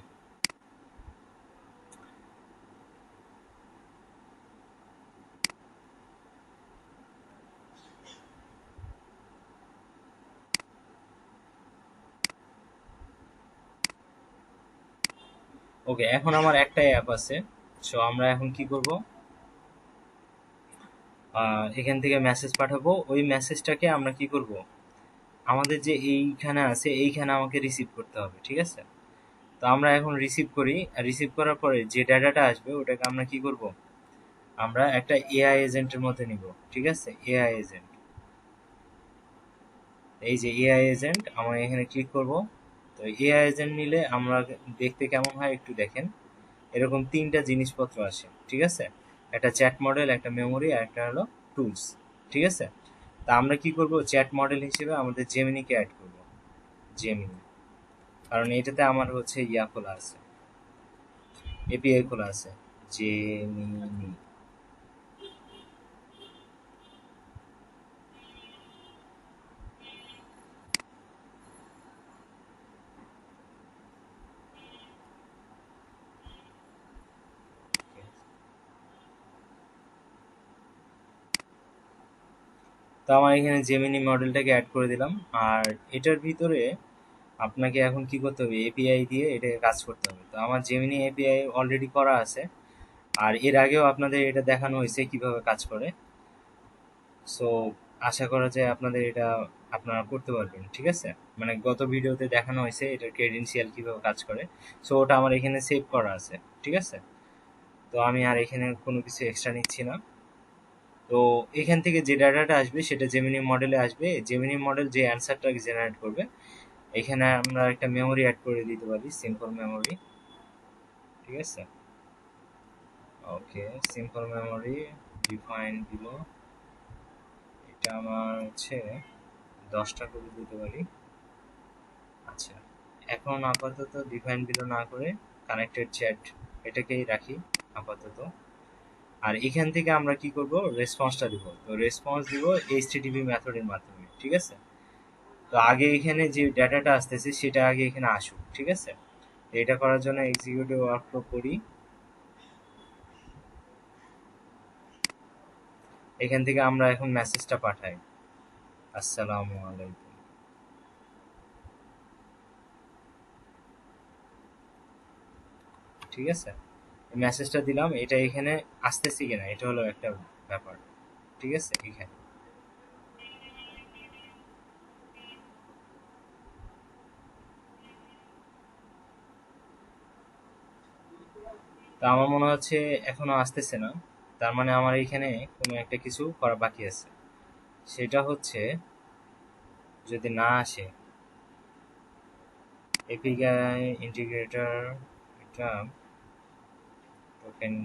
ওকে, এখন আমার একটাই অ্যাপ আছে। সো আমরা এখন কি করব, এখান থেকে মেসেজ পাঠাবো। ওই মেসেজটাকে আমরা কি করব, আমাদের যে এইখানে আছে এইখানে আমাকে রিসিভ করতে হবে। ঠিক আছে। তো আমরা এখন রিসিভ করি, আর রিসিভ করার পরে যে ডাটাটা আসবে ওটাকে আমরা কি করব, আমরা একটা এআই এজেন্টের মধ্যে নিব। ঠিক আছে, এআই এজেন্ট। এই যে এআই এজেন্ট, আমরা এখানে ক্লিক করব। তো এআই এজেন্ট নিলে আমরা দেখতে কেমন হয় একটু দেখেন। এরকম তিনটা জিনিসপত্র আসে। ঠিক আছে, একটা চ্যাট মডেল, একটা মেমোরি, আর একটা হলো টুলস। ঠিক আছে। তা আমরা কি করব, চ্যাট মডেল হিসেবে আমাদের জেমিনিকে অ্যাড করব। জেমিনি, কারণ এটাতে আমার হচ্ছে ইয়া খোলা আছে, এপিআই খোলা আছে। জেমিনি। তো আমার এখানে জেমিনি মডেলটাকে অ্যাড করে দিলাম। আর এটার ভিতরে আপনাকে এখন কি করতে হবে, এপিআই দিয়ে এটাকে কাজ করতে হবে। তো আমার জেমিনি এপিআই অলরেডি করা আছে, আর এর আগেও আপনাদের এটা দেখানো হয়েছে কিভাবে কাজ করে। সো আশা করা যায় আপনাদের এটা আপনারা করতে পারবেন। ঠিক আছে, মানে গত ভিডিওতে দেখানো হয়েছে এটার ক্রেডেনশিয়াল কিভাবে কাজ করে। সো ওটা আমার এখানে সেভ করা আছে। ঠিক আছে। তো আমি আর এখানে কোনো কিছু এক্সট্রা নিচ্ছি না। তো এখান থেকে যে ডাটাটা আসবে সেটা জেমিনি মডেলে আসবে। জেমিনি মডেল যে অ্যান্সারটাকে জেনারেট করবে, এখানে আমরা একটা মেমোরি অ্যাড করে দিতে পারি, সিম্পল মেমোরি। ঠিক আছে। ওকে, সিম্পল মেমোরি ডিফাইন দিল। এটা আমার হচ্ছে 10টা করে দিতে পারি। আচ্ছা, এখন আপাতত ডিফাইন বিলো না করে কানেক্টেড চ্যাট এটাকেই রাখি আপাতত। আর এখান থেকে আমরা কি করব, রেসপন্সটা দিব। তো রেসপন্স দিব এইচটিটিপি মেথডের মাধ্যমে। ঠিক আছে। তো আগে এখানে যে ডাটাটা আসতেছে সেটা আগে এখানে আসুক। ঠিক আছে। তো এটা করার জন্য এক্সিকিউটিভ ওয়ার্কফ্লো করি। এখান থেকে আমরা এখন মেসেজটা পাঠাই, আসসালামু আলাইকুম। ঠিক আছে, মেসেজটা দিলাম। এটা এখানে আসতেছে কিনা এটা হলো একটা ব্যাপার। ঠিক আছে। এখানে তা আমার মনে হচ্ছে এখনো আসতেছে না। তার মানে আমার এখানে কোনো একটা কিছু করা বাকি আছে। সেটা হচ্ছে, যদি না আসে এপিআই ইন্টিগ্রেটর, এটা টোকেন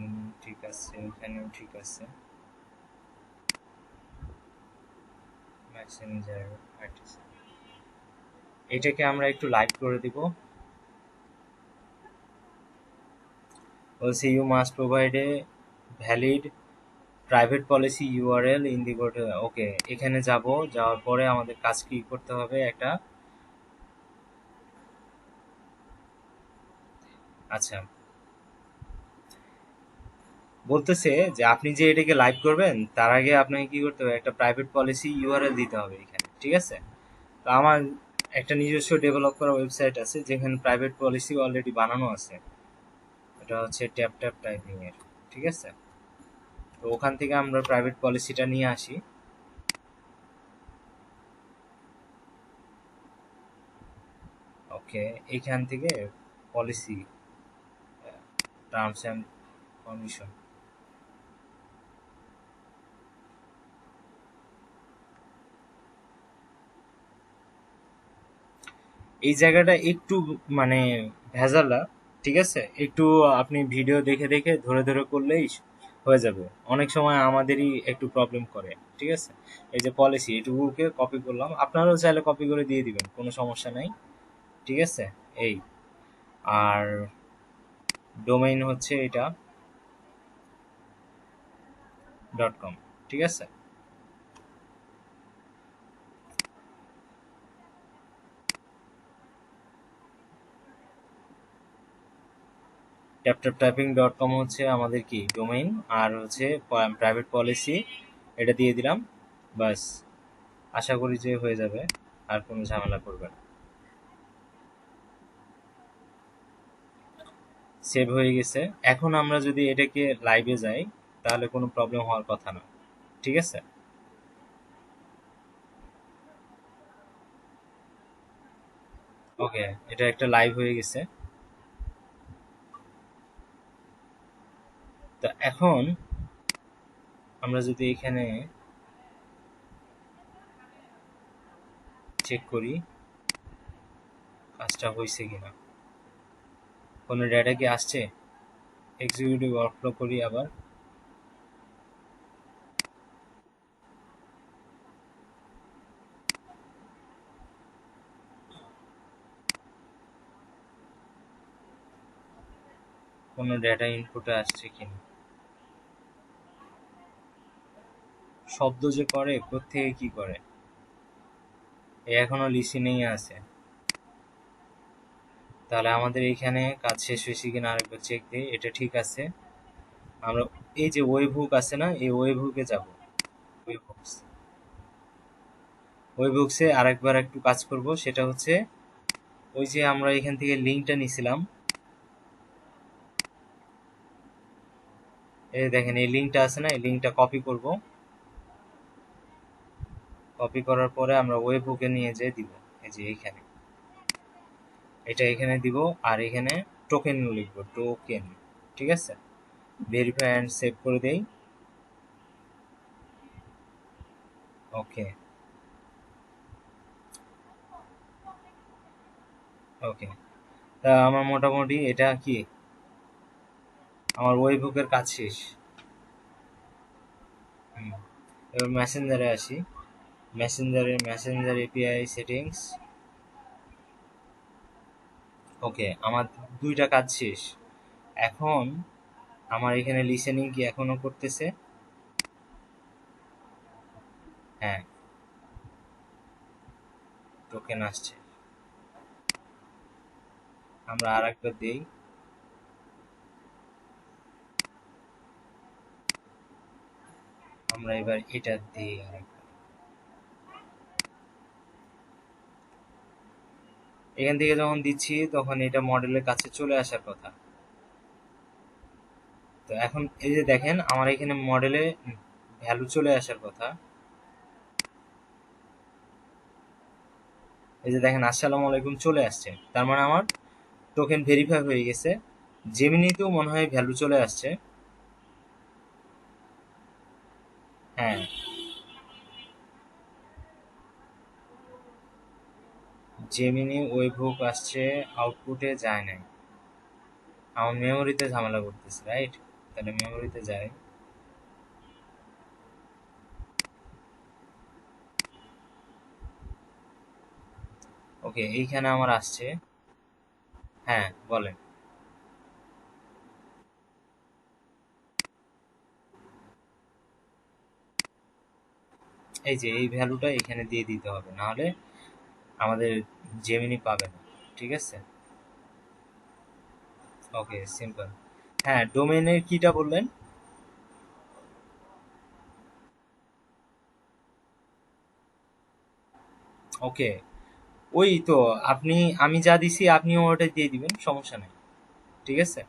ঠিক আছে, এখানেও ঠিক আছে। মেসেঞ্জার এটাকে আমরা একটু লাইট করে দিব। বলছে you must provide a valid private policy URL in the code. Okay, এখানে যাব, যাওয়ার পরে আমাদের কাজ কি করতে হবে, একটা আচ্ছা বলতেছে যে আপনি যে এটাকে লাইভ করবেন তার আগে আপনাকে কি করতে হবে, একটা প্রাইভেট পলিসি ইউআরএল দিতে হবে এখানে। ঠিক আছে। তো আমার একটা নিজস্ব ডেভেলপ করা ওয়েবসাইট আছে যেখানে প্রাইভেট পলিসি অলরেডি বানানো আছে। এটা হচ্ছে ট্যাপ ট্যাপ টাইপিং এর। ঠিক আছে। তো ওখান থেকে আমরা প্রাইভেট পলিসিটা নিয়ে আসি। ওকে, এইখান থেকে পলিসি, টার্মস অ্যান্ড কন্ডিশন, এই জায়গাটা একটু মানে ভেজালা, ঠিক আছে? একটু আপনি ভিডিও দেখে দেখে ধরে ধরে করলেই হয়ে যাবে। অনেক সময় আমাদেরই একটু প্রবলেম করে, ঠিক আছে? এই যে পলিসি, এটুকুকে কপি করলাম, আপনারাও চাইলে কপি করে দিয়ে দিবেন, কোনো সমস্যা নাই, ঠিক আছে? এই, আর ডোমেইন হচ্ছে এটা .com, ঠিক আছে? taptaptyping.com হচ্ছে আমাদের কি ডোমেইন, আর হচ্ছে প্রাইভেট পলিসি, এটা দিয়ে দিলাম, বাস। আশা করি যে হয়ে যাবে, আর কোনো ঝামেলা করবে না। সেভ হয়ে গেছে। এখন আমরা যদি এটাকে লাইভে যাই, তাহলে কোনো প্রবলেম হওয়ার কথা না, ঠিক আছে? ওকে, এটা একটা লাইভ হয়ে গেছে। তো এখন আমরা যদি এখানে চেক করি কাজটা হয়েছে কিনা, কোনো ডেটা কি আসছে, এক্সিকিউটিভ ওয়ার্কফ্লো করি আবার। কোনো ডেটা ইনপুটে আসছে কিনা, শব্দ যে করে প্রত্যেকে কি করে, এ এখনো লিসেনিং আছে। তাহলে আমাদের এইখানে কাজ শেষ হয়েছে কিনা আরেকবার চেক দিই, এটা ঠিক আছে। আমরা এই যে ওয়েব হুক আছে না, এই ওয়েব হুকে যাব। ওয়েব হুকস, ওয়েব হুকসে আরেকবার একটু কাজ করব, সেটা হচ্ছে ওই যে আমরা এখান থেকে লিঙ্কটা নিছিলাম, এই দেখেন এই লিঙ্কটা আছে না, এই লিঙ্কটা কপি করব। কপি করার পরে আমরা ওয়েব হুকে নিয়ে যেয়ে দিব, এই যে এইখানে, এটা এখানে দিব, আর এখানে টোকেন লিখব, টোকেন, ঠিক আছে? ভেরিফাই অ্যান্ড সেভ করে দেই। ওকে, ওকে। তা আমার মোটামুটি এটা কি, আমার ওয়েব হুকের কাজ শেষ। হুম। এবার মেসেঞ্জারে আসি, মেসেঞ্জার এপিআই সেটিংস। ওকে, আমার দুইটা কাজ শেষ। এখন আমার এখানে লিসেনিং কি এখনো করতেছে? হ্যাঁ, টোকেন আসছে। আমরা আর একবার দিই, আমরা এবার এটা দিই আরেকবার। এখান থেকে যখন দিচ্ছি তখন এটা মডেলের কাছে চলে আসার কথা। তো এখন এই যে দেখেন আমার এখানে মডেলে ভ্যালু চলে আসার কথা, এই যে দেখেন আসসালামু আলাইকুম চলে আসছে, তার মানে আমার টোকেন ভেরিফাই হয়ে গেছে। জেমিনিতেও মনে হয় ভ্যালু চলে আসছে। হ্যাঁ, জেমিনি ওয়েবহুক আসছে, আউটপুটে যায় নাই, আমার মেমোরিতে ঝামেলা করতেছে, রাইট? তাহলে মেমোরিতে যায়। ওকে, এইখানে আমার আসছে। হ্যাঁ, বলেন। এই যে এই ভ্যালুটা এখানে দিয়ে দিতে হবে, নাহলে আমাদের জেমিনি পাবে না, ঠিক আছে? ওকে, সিম্পল। হ্যাঁ, ডোমেনের কিটা বললেন? ওকে, ওই তো, আপনি, আমি যা দিছি আপনিও ওটা দিয়ে দিবেন, সমস্যা নেই, ঠিক আছে?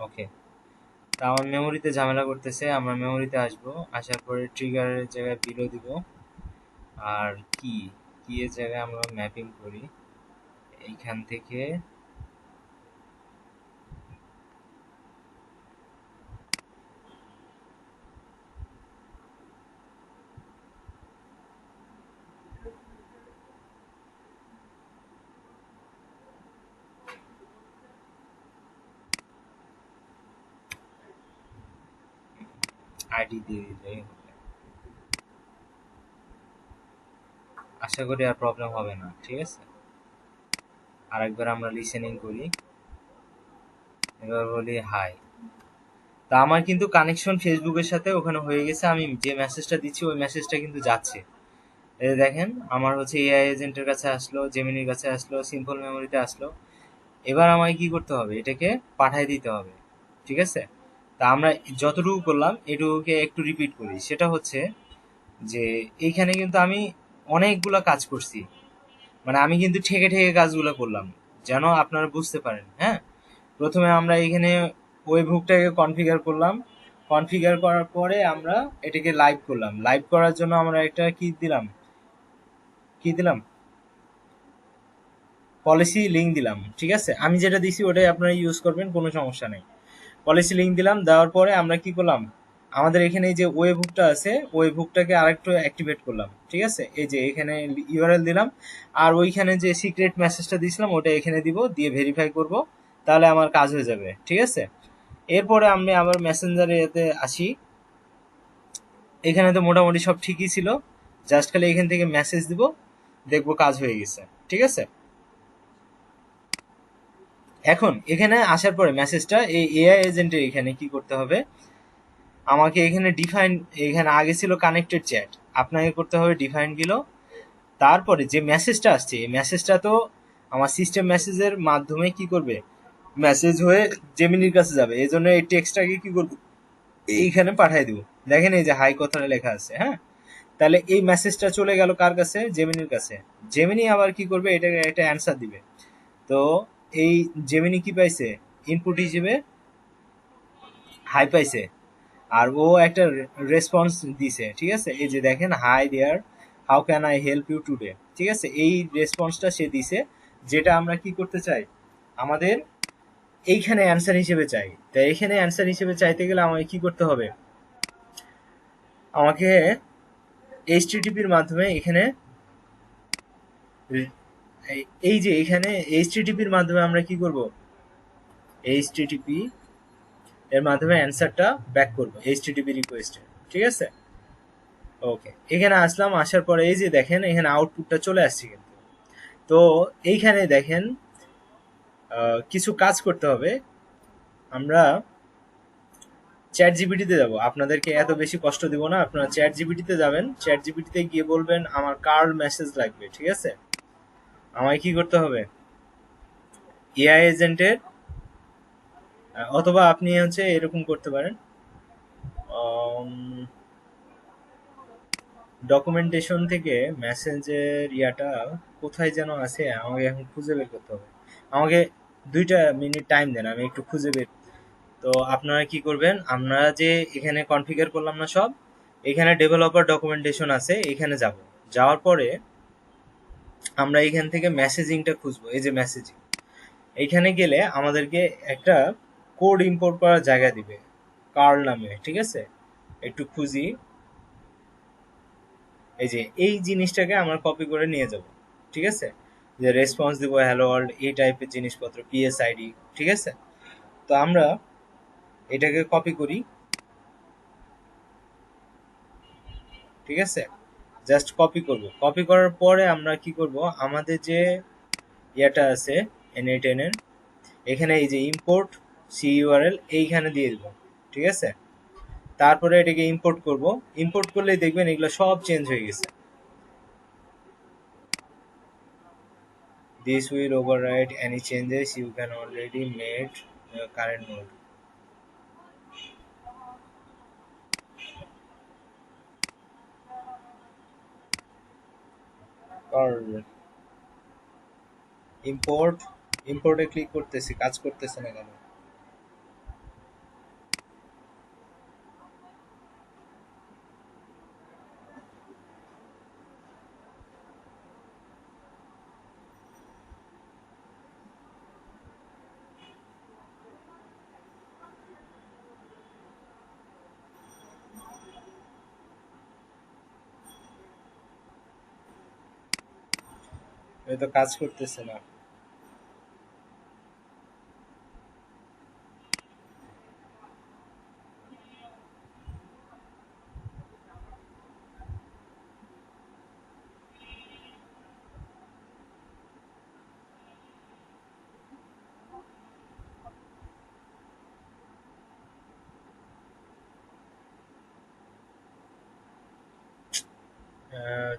ওকে। তা আমার মেমোরিতে ঝামেলা করতেছে, আমরা মেমোরিতে আসবো, আসার পরে ট্রিগারের জায়গায় বিলো দিব। আর কি, কি এর জায়গায় আমরা ম্যাপিং করি, এইখান থেকে আইডি দিয়ে দিলেই হবে। আশা করি আর প্রবলেম হবে না, ঠিক আছে। আরেকবার আমরা লিসেনিং করি, এবার বলি হাই। তা আমার কিন্তু কানেকশন ফেসবুকের সাথে ওখানে হয়ে গেছে, আমি যে মেসেজটা দিচ্ছি ওই মেসেজটা কিন্তু যাচ্ছে। এই যে দেখেন আমার হচ্ছে এআই এজেন্টের কাছে আসলো, জেমিনির কাছে আসলো, সিম্পল মেমোরিতে আসলো। এবার আমাকে কি করতে হবে, এটাকে পাঠাই দিতে হবে, ঠিক আছে। তা আমরা যতটুকু করলাম এটুকুকে একটু রিপিট করি। সেটা হচ্ছে যে এইখানে কিন্তু আমি অনেকগুলা কাজ করছি, মানে আমি কিন্তু ঠেকে ঠেকে কাজগুলো করলাম, যেন আপনারা বুঝতে পারেন। হ্যাঁ, প্রথমে আমরা এখানে ওয়েব হুকটাকে কনফিগার করলাম, কনফিগার করার পরে আমরা এটাকে লাইভ করলাম। লাইভ করার জন্য আমরা একটা কি দিলাম পলিসি লিঙ্ক দিলাম, ঠিক আছে। আমি যেটা দিছি ওটাই আপনারা ইউজ করবেন, কোনো সমস্যা নেই। পলিসি লিঙ্ক দিলাম, দেওয়ার পরে আমরা কি করলাম, আমাদের এখানে এই যে ওয়েব হুকটা আছে ওয়েব হুকটাকে আরেকটু অ্যাক্টিভেট করলাম, ঠিক আছে। এই যে এখানে ইউআরএল দিলাম, আর ওইখানে যে সিক্রেট মেসেজটা দিয়েছিলাম ওটা এখানে দিব, দিয়ে ভেরিফাই করব, তাহলে আমার কাজ হয়ে যাবে, ঠিক আছে। এরপরে আমি আবার মেসেঞ্জারে এতে আসি। এখানে তো মোটামুটি সব ঠিকই ছিল, জাস্ট খালি এখান থেকে মেসেজ দিব, দেখবো কাজ হয়ে গেছে, ঠিক আছে। এখন এখানে আসার পরে মেসেজটা এই এআই এজেন্টের এখানে কি করতে হবে, আমাকে এখানে ডিফাইন, এখানে আগে ছিল কানেক্টেড চ্যাট, আপনাকে করতে হবে ডিফাইন বিলো। তারপরে যে মেসেজটা আসছে এই মেসেজটা তো আমার সিস্টেম মেসেজের মাধ্যমে কি করবে, মেসেজ হয়ে জেমিনির কাছে যাবে। এই জন্য এই টেক্সটটাকে কি করবো, এইখানে পাঠিয়ে দিব। দেখেন এই যে হাই কথাটা লেখা আছে, হ্যাঁ। তাহলে এই মেসেজটা চলে গেল কার কাছে, জেমিনির কাছে। জেমিনি আবার কি করবে, এটাকে একটা অ্যান্সার দিবে। তো এই জেমিনি কি পাইছে, ইনপুট হিসেবে হাই পাইছে, আর ও একটা রেসপন্স দিছে, ঠিক আছে। এই যে দেখেন, hi there, how can I help you today, ঠিক আছে। এই রেসপন্সটা সে দিছে, যেটা আমরা কি করতে চাই, আমাদের এইখানে অ্যান্সার হিসেবে চাই। তাই এখানে অ্যান্সার হিসেবে চাইতে গেলে আমাকে কি করতে হবে, আমাকে এইচটিটিপির মাধ্যমে এখানে এই যে এখানে এইচটিটিপির মাধ্যমে আমরা কি করব, এইচটিটিপি এর মাধ্যমে অ্যান্সারটা ব্যাক করব এইচটিটিপি রিকোয়েস্টে, ঠিক আছে। ওকে, এখানে আসলাম, আসার পরে এই যে দেখেন এখানে আউটপুটটা চলে আসছে কিন্তু। তো এইখানে দেখেন কিছু কাজ করতে হবে। আমরা চ্যাট জিপিটিতে যাব, আপনাদেরকে এত বেশি কষ্ট দিব না, আপনারা চ্যাট জিপিটিতে যাবেন, চ্যাট জিপিটিতে গিয়ে বলবেন আমার কার্ল মেসেজ লাগবে, ঠিক আছে। আমায় কি করতে হবে, এআই এজেন্টের, অথবা আপনি হচ্ছে এরকম করতে পারেন, ডকুমেন্টেশন থেকে মেসেজের ইয়াটা কোথায় যেন আছে, আমাকে এখন খুঁজে বের করতে হবে। আমাকে 2 মিনিট টাইম দেন, আমি একটু খুঁজে বের। তো আপনারা কি করবেন, আমরা যে এখানে কনফিগার করলাম না সব, এখানে ডেভেলপার ডকুমেন্টেশন আছে, এখানে যাব। যাওয়ার পরে আমরা এখান থেকে মেসেজিংটা খুঁজবো, এই যে মেসেজিং, এইখানে গেলে আমাদেরকে একটা কোড ইম্পোর্ট করার জায়গা দিবে কার্ল নামে, ঠিক আছে। একটু খুঁজি, এই যে এই জিনিসটাকে আমরা কপি করে নিয়ে যাব, ঠিক আছে। যে রেসপন্স দিব হ্যালো ওয়ার্ল্ড, এই টাইপের জিনিসপত্র, পিএসআইডি, ঠিক আছে। তো আমরা এটাকে কপি করি, ঠিক আছে। জাস্ট কপি করব, কপি করার পরে আমরা কি করব, আমাদের যে ইয়াটা আছে N8N এর, এখানে এই যে ইম্পোর্ট সি ইউআরএল এইখানে দিয়ে দিব, ঠিক আছে। তারপরে এটাকে ইম্পোর্ট করব, ইম্পোর্ট করলেই দেখবেন এগুলো সব চেঞ্জ হয়ে গেছে। This will override any changes you can already made current node. or import, ইম্পোর্টে ক্লিক করতেছি, কাজ করতেছে না কেন। এ তো কাজ করতেছে না।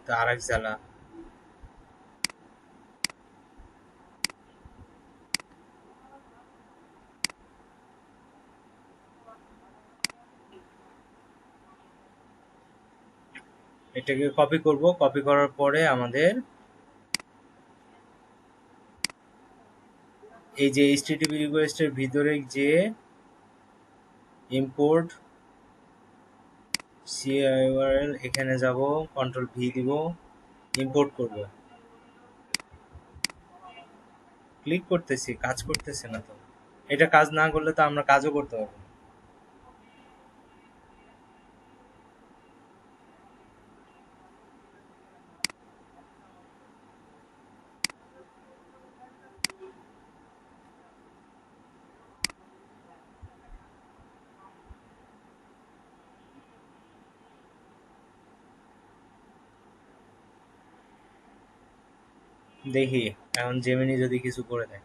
তো আরেক জ্বালা। এটাকে কপি করব, কপি করার পরে আমাদের এই যে এইচটিটিপি রিকোয়েস্টের ভিতরে যে ইম্পোর্ট সিইউআরএল, এখানে যাব, কন্ট্রোল ভি দিব, ইম্পোর্ট করব। ক্লিক করতেছি, কাজ করতেছে না তো। এটা কাজ না করলে তো আমরা কাজও করতে পারবো না। দেখি এখন জেমিনি যদি কিছু করে দেয়।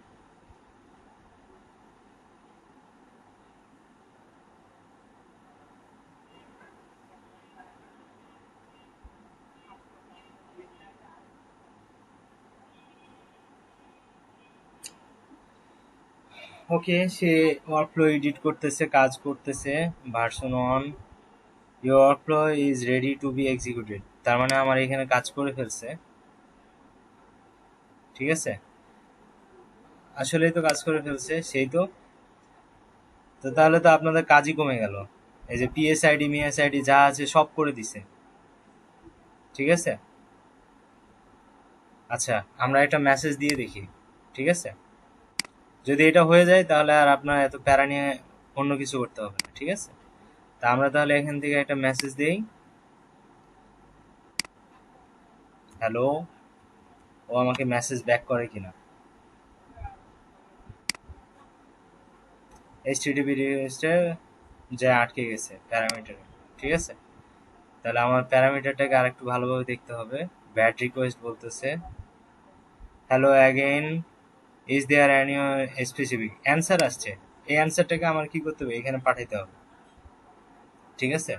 ওকে, সে ওয়ার্কফ্লো এডিট করতেছে, কাজ করতেছে। Version 1, your workflow is ready to B executed. তার মানে আমার এখানে কাজ করে ফেলছে। ঠিক আছে, আসলেই তো কাজ করে ফেলছে, সেই তো। তো তাহলে তো আপনাদের কাজই কমে গেল। এই যে পিএসআইডি মিএসআইডি যা আছে সব করে দিছে। ঠিক আছে, আচ্ছা আমরা একটা মেসেজ দিয়ে দেখি। ঠিক আছে, যদি এটা হয়ে যায় তাহলে আর আপনার এত প্যারা নিয়ে অন্য কিছু করতে হবে না। ঠিক আছে, তা আমরা তাহলে এখান থেকে একটা মেসেজ দেই, হ্যালো। ও আমাকে মেসেজ ব্যাক করে কিনা। এইচটিটিপি রিকোয়েস্টে যা আটকে গেছে প্যারামিটারে। ঠিক আছে, তাহলে আমার প্যারামিটারটাকে আরেকটু ভালোভাবে দেখতে হবে। ব্যাড রিকোয়েস্ট বলতেছে hello again, is there any specific answer আসছে। এই অ্যান্সারটাকে আমার কি করতে হবে, এখানে পাঠাইতে হবে। ঠিক আছে,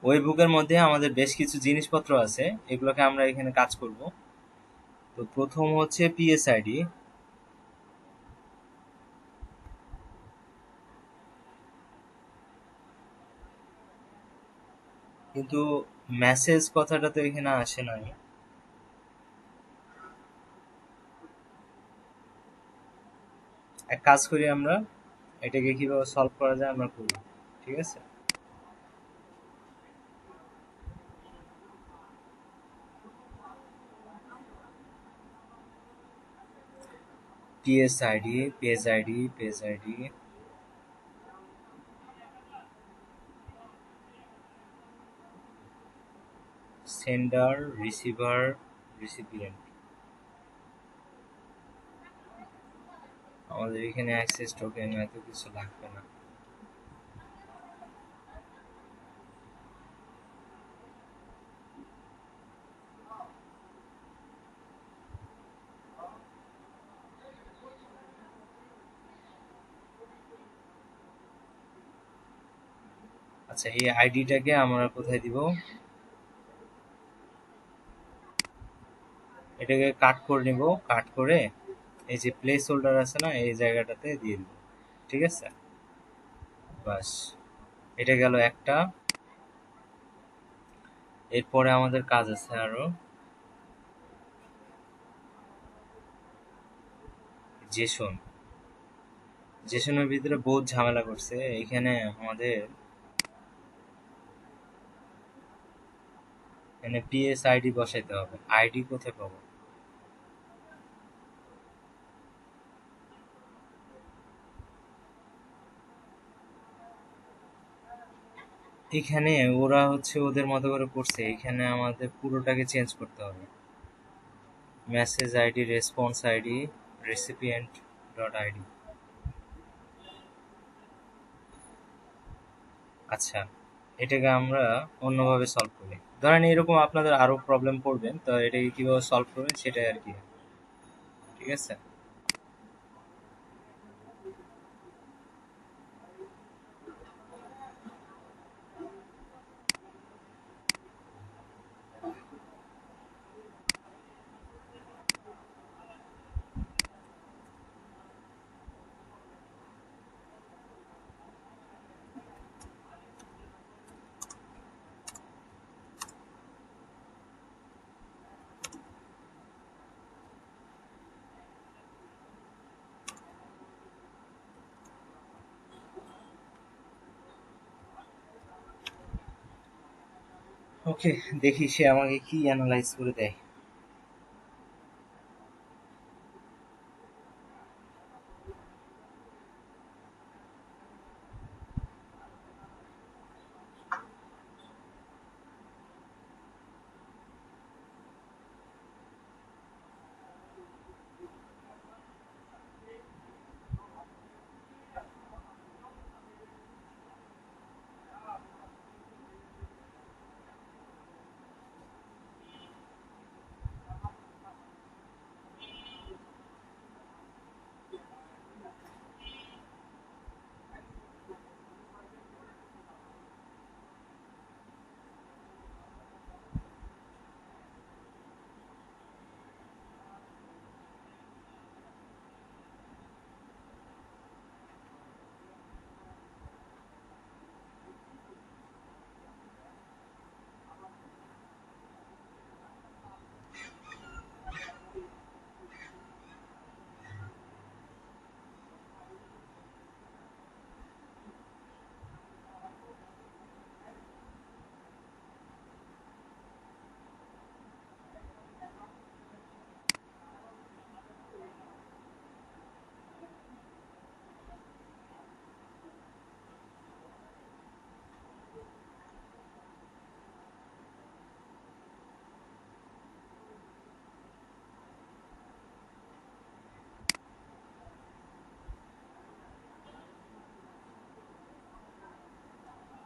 ওই বুকের মধ্যে আমাদের বেশ কিছু জিনিসপত্র আছে, এগুলোকে আমরা এখানে কাজ করব। তো প্রথম হচ্ছে পিএসআইডি। কিন্তু মেসেজ কথাটা তো এখানে আসে নাই। এক কাজ করি, আমরা এটাকে কিভাবে সলভ করা যায় আমরা করি। ঠিক আছে, পিএসআইডি পিএসআইডি পিএসআইডি সেন্ডার রিসিভার রিসিপিয়েন্ট। আমাদের এখানে অ্যাক্সেস টোকেন এত কিছু লাগবে না। আচ্ছা, এই আইডিটাকে আমরা কোথায় দিব, এটাকে কাট করে নিব। কাট করে এই যে প্লেস হোল্ডার আছে না, এই জায়গাটাতে দিয়ে দিব। ঠিক আছে, বাস, এটা গেল একটা। এরপরে আমাদের কাজ আছে আরো। জেসন, জেসনের ভিতরে বহুত ঝামেলা করছে। এখানে আমাদের এখানে পিএস আইডি বসাইতে হবে। আইডি কোথায় পাবো? এখানে ওরা হচ্ছে ওদের মতো করে করছে, এখানে আমাদের পুরোটাকে চেঞ্জ করতে হবে। Message ID, response ID, recipient dot ID. আচ্ছা, এটাকে আমরা অন্যভাবে সলভ করি। ধরেন এরকম আপনাদের আরো প্রবলেম পড়বেন, তো এটাকে কিভাবে সলভ করবেন সেটাই আর কি। ঠিক আছে, ওকে, দেখি সে আমাকে কি অ্যানালাইজ করে দেয়।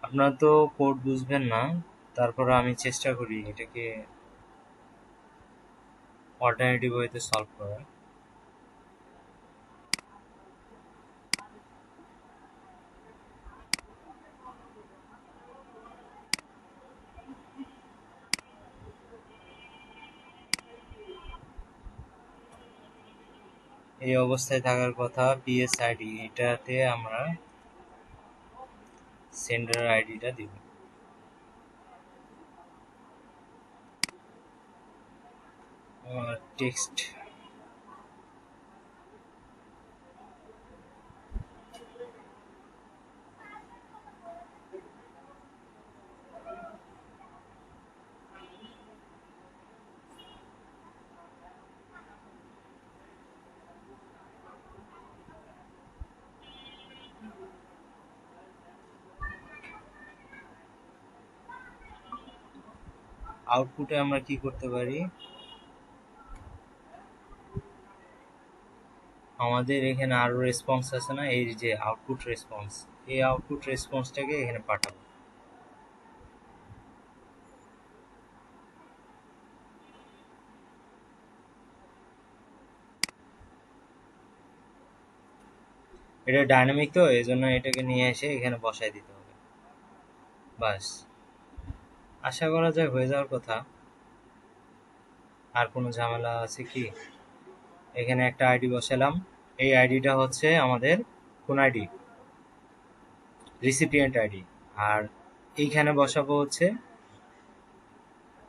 আপনারা তো কোড বুঝবেন না, তারপর আমি চেষ্টা করি এটাকে অল্টারনেটিভ ওয়েতে সলভ করার। এই অবস্থায় থাকার কথা পিএস আইডি, এটাতে আমরা সেন্ডার আইডিটা দিব। টেক্সট আউটপুটে আমরা কি করতে পারি, আমাদের এখানে আরো রেসপন্স আছে না, এই যে আউটপুট রেসপন্স, এই আউটপুট রেসপন্সটাকে এখানে পাঠাবো। এটা ডাইনামিক তো, এই জন্য এটাকে নিয়ে এসে এখানে বসায় দিতে হবে। বাস, আশা করা যায় হয়ে যাওয়ার কথা। আর কোনো ঝামেলা আছে কি? এখানে একটা আইডি বসালাম, এই আইডিটা হচ্ছে আমাদের কোন আইডি, রিসিপিয়েন্ট আইডি। আর এইখানে বসাবো হচ্ছে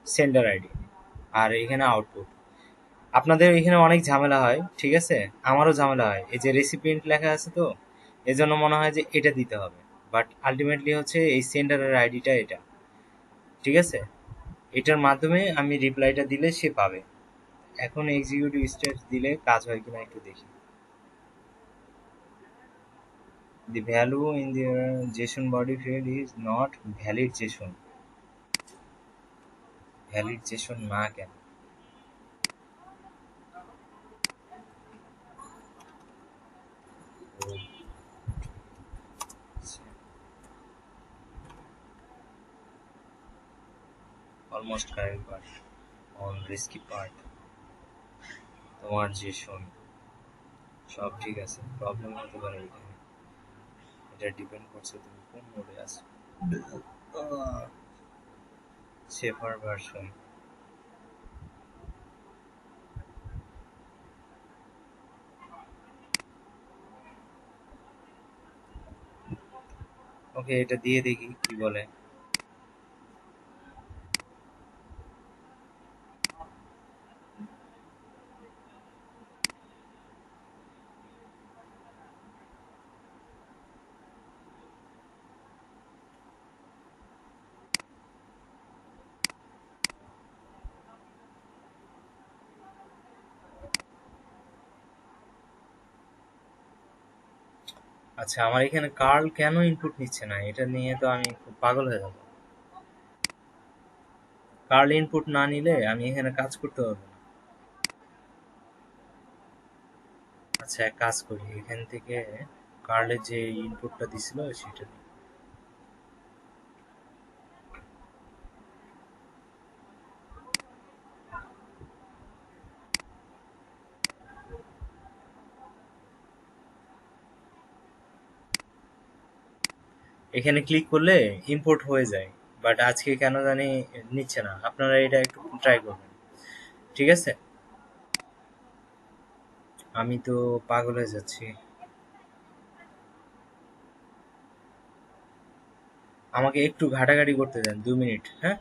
সেন্ডার আইডি, আর এখানে আউটপুট। আপনাদের এখানে অনেক ঝামেলা হয়, ঠিক আছে, আমারও ঝামেলা হয়, এই যে রেসিপিয়েন্ট লেখা আছে তো, এজন্য মনে হয় যে এটা দিতে হবে, বাট আলটিমেটলি হচ্ছে এই সেন্ডারের আইডিটা এটা। ঠিক আছে, এটার মাধ্যমে আমি রিপ্লাইটা দিলে সে পাবে। এখন এক্সিকিউটিভ স্টেটস দিলে কাজ হয় কিনা একটু দেখি। The value in the JSON body field is not valid JSON. Valid JSON না কেন? Almost correct but on risky part. তোমার JSON সব ঠিক আছে, প্রবলেম হতে পারে এখানে। এটা ডিপেন্ড করছে তুমি কোন মোডে আছো। Safer version. ওকে, এটা দিয়ে দেখি কি বলে। আচ্ছা, আমার এখানে কার্ল কেন ইনপুট নিচ্ছে না, এটা নিয়ে তো আমি খুব পাগল হয়ে যাবো। কার্ল ইনপুট না নিলে আমি এখানে কাজ করতে পারবো না। আচ্ছা, এক কাজ করি, এখান থেকে কার্লের যে ইনপুটটা দিছিল সেটা দিই। এখানে ক্লিক করলে ইম্পোর্ট হয়ে যায়, বাট আজকে কেন জানি নিচ্ছে না। আপনারা এটা একটু ট্রাই করবেন, ঠিক আছে? আমি তো পাগল হয়ে যাচ্ছি। আমাকে একটু ঘাটাঘাটি করতে দেন, 2 মিনিট, হ্যাঁ?